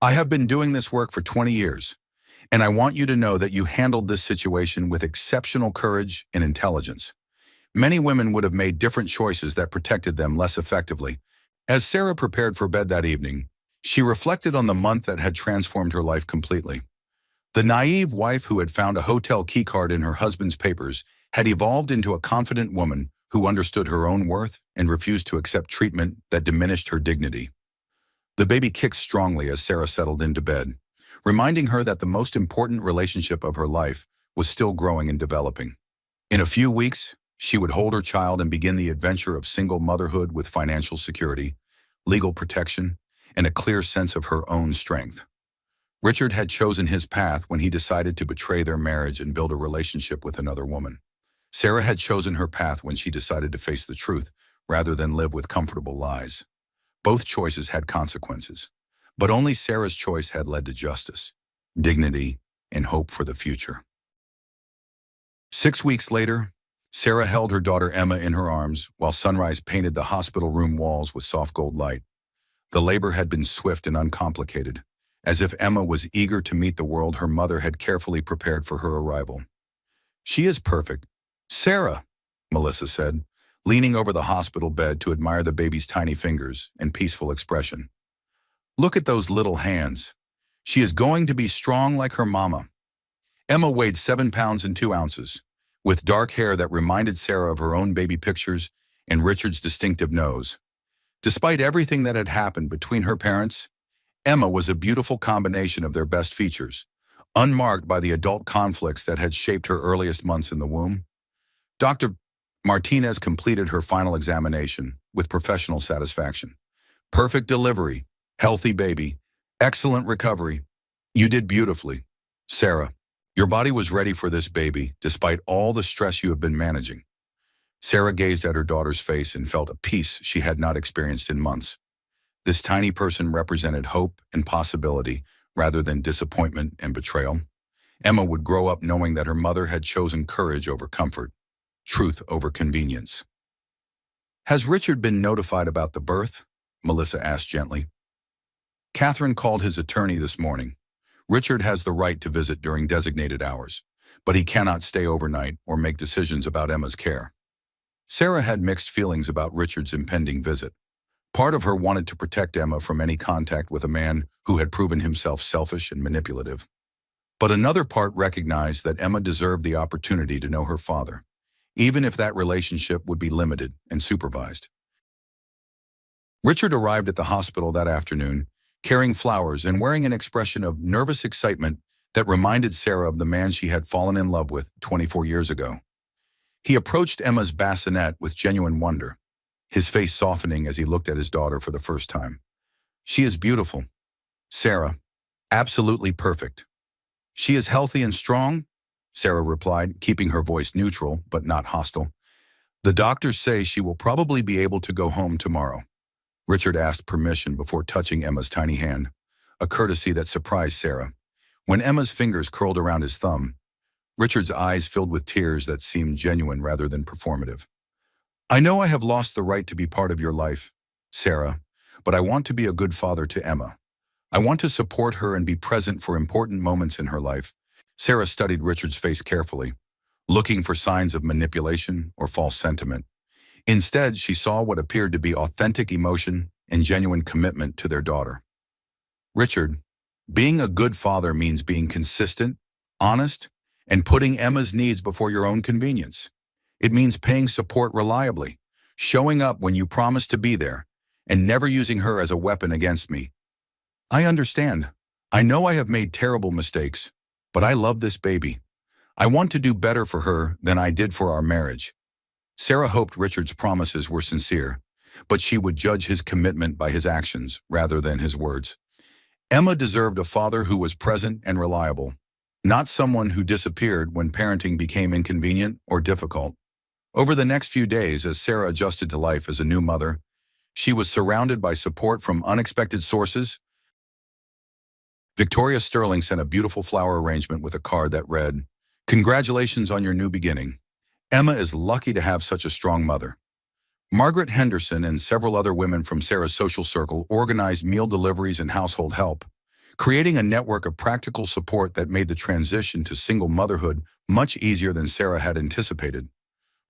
I have been doing this work for 20 years, and I want you to know that you handled this situation with exceptional courage and intelligence. Many women would have made different choices that protected them less effectively." As Sarah prepared for bed that evening, she reflected on the month that had transformed her life completely. The naive wife who had found a hotel keycard in her husband's papers had evolved into a confident woman who understood her own worth and refused to accept treatment that diminished her dignity. The baby kicked strongly as Sarah settled into bed, reminding her that the most important relationship of her life was still growing and developing. In a few weeks, she would hold her child and begin the adventure of single motherhood with financial security, legal protection, and a clear sense of her own strength. Richard had chosen his path when he decided to betray their marriage and build a relationship with another woman. Sarah had chosen her path when she decided to face the truth rather than live with comfortable lies. Both choices had consequences, But only Sarah's choice had led to justice, dignity, and hope for the future. 6 weeks later, Sarah held her daughter Emma in her arms while sunrise painted the hospital room walls with soft gold light. The labor had been swift and uncomplicated, as if Emma was eager to meet the world her mother had carefully prepared for her arrival. "She is perfect, Sarah," Melissa said, leaning over the hospital bed to admire the baby's tiny fingers and peaceful expression. "Look at those little hands. She is going to be strong like her mama." Emma weighed 7 pounds and 2 ounces, with dark hair that reminded Sarah of her own baby pictures and Richard's distinctive nose. Despite everything that had happened between her parents, Emma was a beautiful combination of their best features, unmarked by the adult conflicts that had shaped her earliest months in the womb. Dr. Martinez completed her final examination with professional satisfaction. "Perfect delivery, healthy baby, excellent recovery. You did beautifully, Sarah. Your body was ready for this baby, despite all the stress you have been managing." Sarah gazed at her daughter's face and felt a peace she had not experienced in months. This tiny person represented hope and possibility rather than disappointment and betrayal. Emma would grow up knowing that her mother had chosen courage over comfort, truth over convenience. "Has Richard been notified about the birth?" Melissa asked gently. "Catherine called his attorney this morning. Richard has the right to visit during designated hours, but he cannot stay overnight or make decisions about Emma's care." Sarah had mixed feelings about Richard's impending visit. Part of her wanted to protect Emma from any contact with a man who had proven himself selfish and manipulative. But another part recognized that Emma deserved the opportunity to know her father, even if that relationship would be limited and supervised. Richard arrived at the hospital that afternoon, carrying flowers and wearing an expression of nervous excitement that reminded Sarah of the man she had fallen in love with 24 years ago. He approached Emma's bassinet with genuine wonder, his face softening as he looked at his daughter for the first time. "She is beautiful, Sarah. Absolutely perfect." "She is healthy and strong," Sarah replied, keeping her voice neutral but not hostile. "The doctors say she will probably be able to go home tomorrow." Richard asked permission before touching Emma's tiny hand, a courtesy that surprised Sarah. When Emma's fingers curled around his thumb, Richard's eyes filled with tears that seemed genuine rather than performative. "I know I have lost the right to be part of your life, Sarah, but I want to be a good father to Emma. I want to support her and be present for important moments in her life." Sarah studied Richard's face carefully, looking for signs of manipulation or false sentiment. Instead, she saw what appeared to be authentic emotion and genuine commitment to their daughter. "Richard, being a good father means being consistent, honest, and putting Emma's needs before your own convenience. It means paying support reliably, showing up when you promise to be there, and never using her as a weapon against me. I understand. I know I have made terrible mistakes, but I love this baby. I want to do better for her than I did for our marriage." Sarah hoped Richard's promises were sincere, but she would judge his commitment by his actions rather than his words. Emma deserved a father who was present and reliable, not someone who disappeared when parenting became inconvenient or difficult. Over the next few days, as Sarah adjusted to life as a new mother, she was surrounded by support from unexpected sources. Victoria Sterling sent a beautiful flower arrangement with a card that read, "Congratulations on your new beginning. Emma is lucky to have such a strong mother." Margaret Henderson and several other women from Sarah's social circle organized meal deliveries and household help, creating a network of practical support that made the transition to single motherhood much easier than Sarah had anticipated.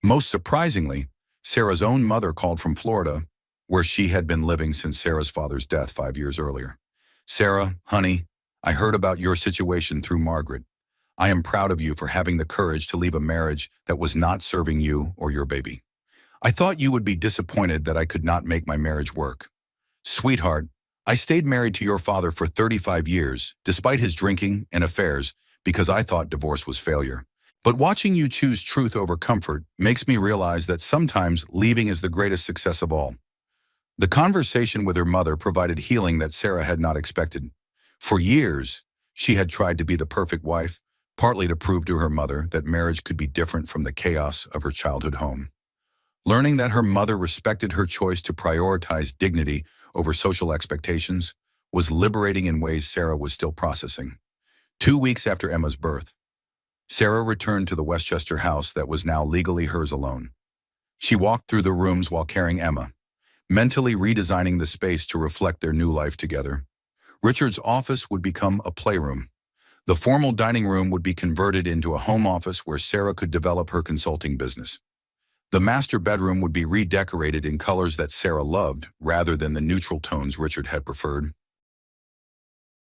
Most surprisingly, Sarah's own mother called from Florida, where she had been living since Sarah's father's death 5 years earlier. "Sarah, honey, I heard about your situation through Margaret. I am proud of you for having the courage to leave a marriage that was not serving you or your baby. I thought you would be disappointed that I could not make my marriage work. Sweetheart, I stayed married to your father for 35 years, despite his drinking and affairs, because I thought divorce was failure. But watching you choose truth over comfort makes me realize that sometimes leaving is the greatest success of all." The conversation with her mother provided healing that Sarah had not expected. For years, she had tried to be the perfect wife, partly to prove to her mother that marriage could be different from the chaos of her childhood home. Learning that her mother respected her choice to prioritize dignity over social expectations was liberating in ways Sarah was still processing. 2 weeks after Emma's birth, Sarah returned to the Westchester house that was now legally hers alone. She walked through the rooms while carrying Emma, mentally redesigning the space to reflect their new life together. Richard's office would become a playroom. The formal dining room would be converted into a home office where Sarah could develop her consulting business. The master bedroom would be redecorated in colors that Sarah loved, rather than the neutral tones Richard had preferred.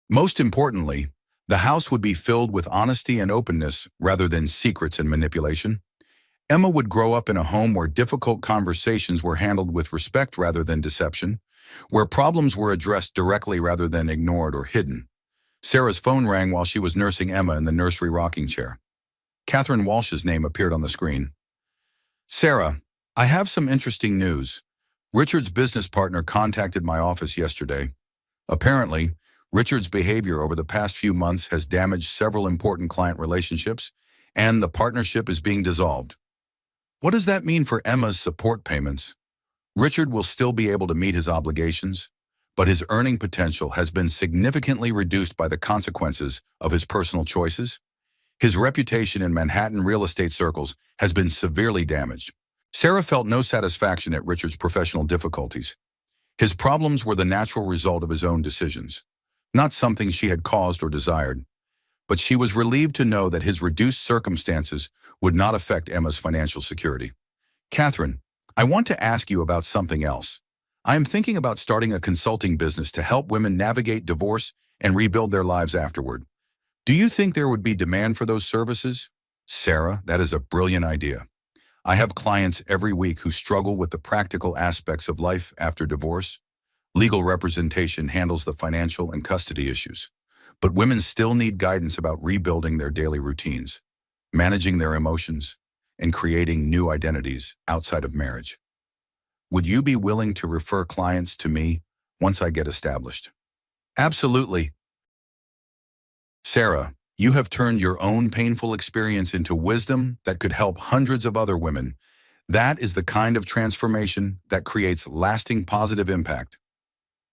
Most importantly, the house would be filled with honesty and openness rather than secrets and manipulation. Emma would grow up in a home where difficult conversations were handled with respect rather than deception, where problems were addressed directly rather than ignored or hidden. Sarah's phone rang while she was nursing Emma in the nursery rocking chair. Catherine Walsh's name appeared on the screen. "Sarah, I have some interesting news. Richard's business partner contacted my office yesterday. Apparently, Richard's behavior over the past few months has damaged several important client relationships, and the partnership is being dissolved." What does that mean for Emma's support payments? Richard will still be able to meet his obligations, but his earning potential has been significantly reduced by the consequences of his personal choices. His reputation in Manhattan real estate circles has been severely damaged. Sarah felt no satisfaction at Richard's professional difficulties. His problems were the natural result of his own decisions, not something she had caused or desired. But she was relieved to know that his reduced circumstances would not affect Emma's financial security. "Catherine, I want to ask you about something else. I am thinking about starting a consulting business to help women navigate divorce and rebuild their lives afterward. Do you think there would be demand for those services?" "Sarah, that is a brilliant idea. I have clients every week who struggle with the practical aspects of life after divorce. Legal representation handles the financial and custody issues, but women still need guidance about rebuilding their daily routines, managing their emotions, and creating new identities outside of marriage. Would you be willing to refer clients to me once I get established?" "Absolutely." "Sarah, you have turned your own painful experience into wisdom that could help hundreds of other women. That is the kind of transformation that creates lasting positive impact."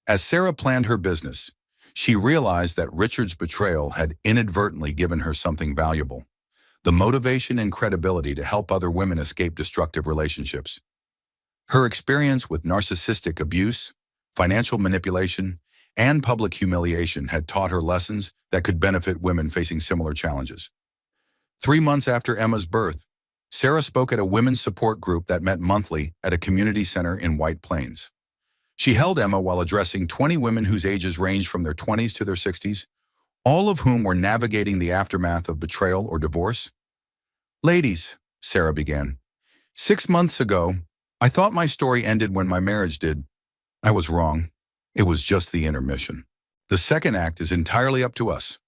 As Sarah planned her business, she realized that Richard's betrayal had inadvertently given her something valuable: the motivation and credibility to help other women escape destructive relationships. Her experience with narcissistic abuse, financial manipulation, and public humiliation had taught her lessons that could benefit women facing similar challenges. 3 months after Emma's birth, Sarah spoke at a women's support group that met monthly at a community center in White Plains. She held Emma while addressing 20 women whose ages ranged from their 20s to their 60s, all of whom were navigating the aftermath of betrayal or divorce. "Ladies," Sarah began, "6 months ago, I thought my story ended when my marriage did. I was wrong. It was just the intermission. The second act is entirely up to us."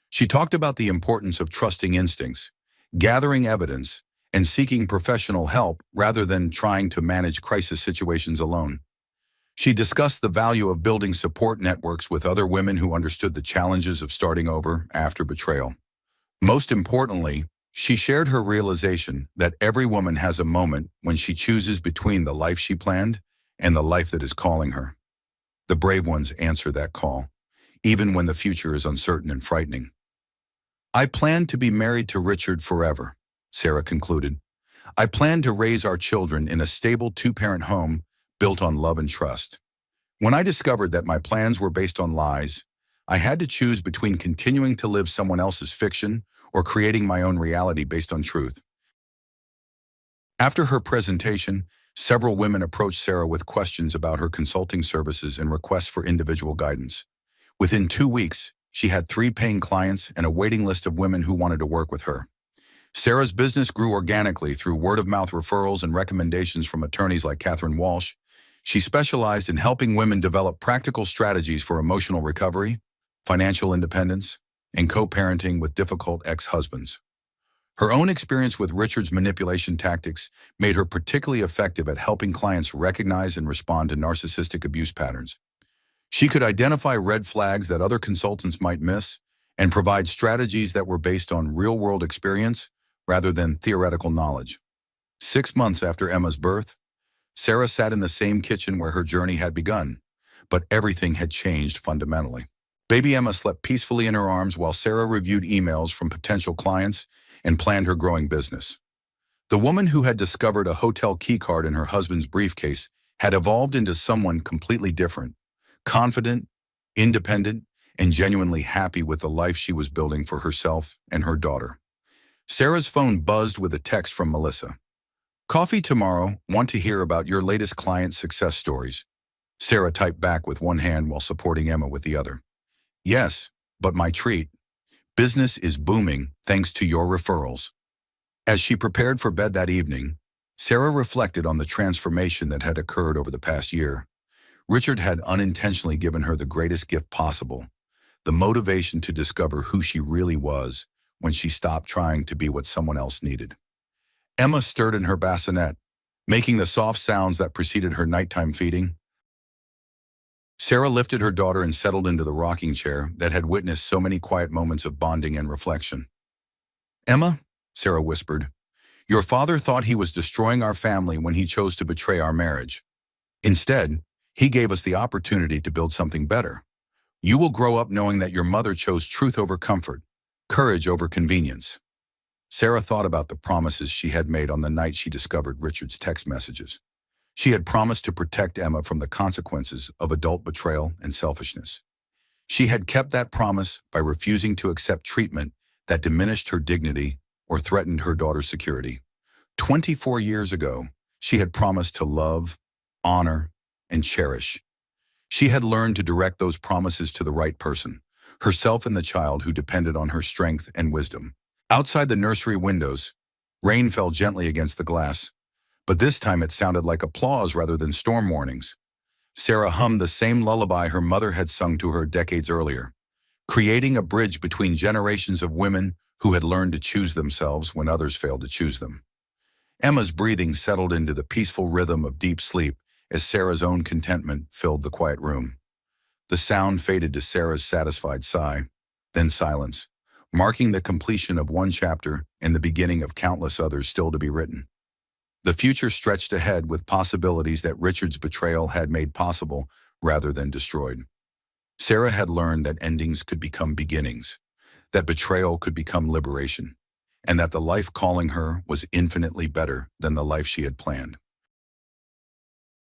She talked about the importance of trusting instincts, gathering evidence, and seeking professional help rather than trying to manage crisis situations alone. She discussed the value of building support networks with other women who understood the challenges of starting over after betrayal. Most importantly, she shared her realization that every woman has a moment when she chooses between the life she planned and the life that is calling her. The brave ones answer that call, even when the future is uncertain and frightening. "I plan to be married to Richard forever," Sarah concluded. "I plan to raise our children in a stable 2-parent home built on love and trust. When I discovered that my plans were based on lies, I had to choose between continuing to live someone else's fiction or creating my own reality based on truth." After her presentation, several women approached Sarah with questions about her consulting services and requests for individual guidance. Within 2 weeks, she had 3 paying clients and a waiting list of women who wanted to work with her. Sarah's business grew organically through word-of-mouth referrals and recommendations from attorneys like Catherine Walsh. She specialized in helping women develop practical strategies for emotional recovery, financial independence, and co-parenting with difficult ex-husbands. Her own experience with Richard's manipulation tactics made her particularly effective at helping clients recognize and respond to narcissistic abuse patterns. She could identify red flags that other consultants might miss and provide strategies that were based on real-world experience rather than theoretical knowledge. 6 months after Emma's birth, Sarah sat in the same kitchen where her journey had begun, but everything had changed fundamentally. Baby Emma slept peacefully in her arms while Sarah reviewed emails from potential clients and planned her growing business. The woman who had discovered a hotel keycard in her husband's briefcase had evolved into someone completely different, confident, independent, and genuinely happy with the life she was building for herself and her daughter. Sarah's phone buzzed with a text from Melissa. "Coffee tomorrow. Want to hear about your latest client success stories?" Sarah typed back with one hand while supporting Emma with the other. "Yes, but my treat. Business is booming thanks to your referrals." As she prepared for bed that evening, Sarah reflected on the transformation that had occurred over the past year. Richard had unintentionally given her the greatest gift possible, the motivation to discover who she really was when she stopped trying to be what someone else needed. Emma stirred in her bassinet, making the soft sounds that preceded her nighttime feeding. Sarah lifted her daughter and settled into the rocking chair that had witnessed so many quiet moments of bonding and reflection. "Emma," Sarah whispered, "your father thought he was destroying our family when he chose to betray our marriage. Instead, he gave us the opportunity to build something better. You will grow up knowing that your mother chose truth over comfort, courage over convenience." Sarah thought about the promises she had made on the night she discovered Richard's text messages. She had promised to protect Emma from the consequences of adult betrayal and selfishness. She had kept that promise by refusing to accept treatment that diminished her dignity or threatened her daughter's security. 24 years ago, she had promised to love, honor, and cherish. She had learned to direct those promises to the right person, herself and the child who depended on her strength and wisdom. Outside the nursery windows, rain fell gently against the glass, but this time it sounded like applause rather than storm warnings. Sarah hummed the same lullaby her mother had sung to her decades earlier, creating a bridge between generations of women who had learned to choose themselves when others failed to choose them. Emma's breathing settled into the peaceful rhythm of deep sleep as Sarah's own contentment filled the quiet room. The sound faded to Sarah's satisfied sigh, then silence, marking the completion of one chapter and the beginning of countless others still to be written. The future stretched ahead with possibilities that Richard's betrayal had made possible rather than destroyed. Sarah had learned that endings could become beginnings, that betrayal could become liberation, and that the life calling her was infinitely better than the life she had planned.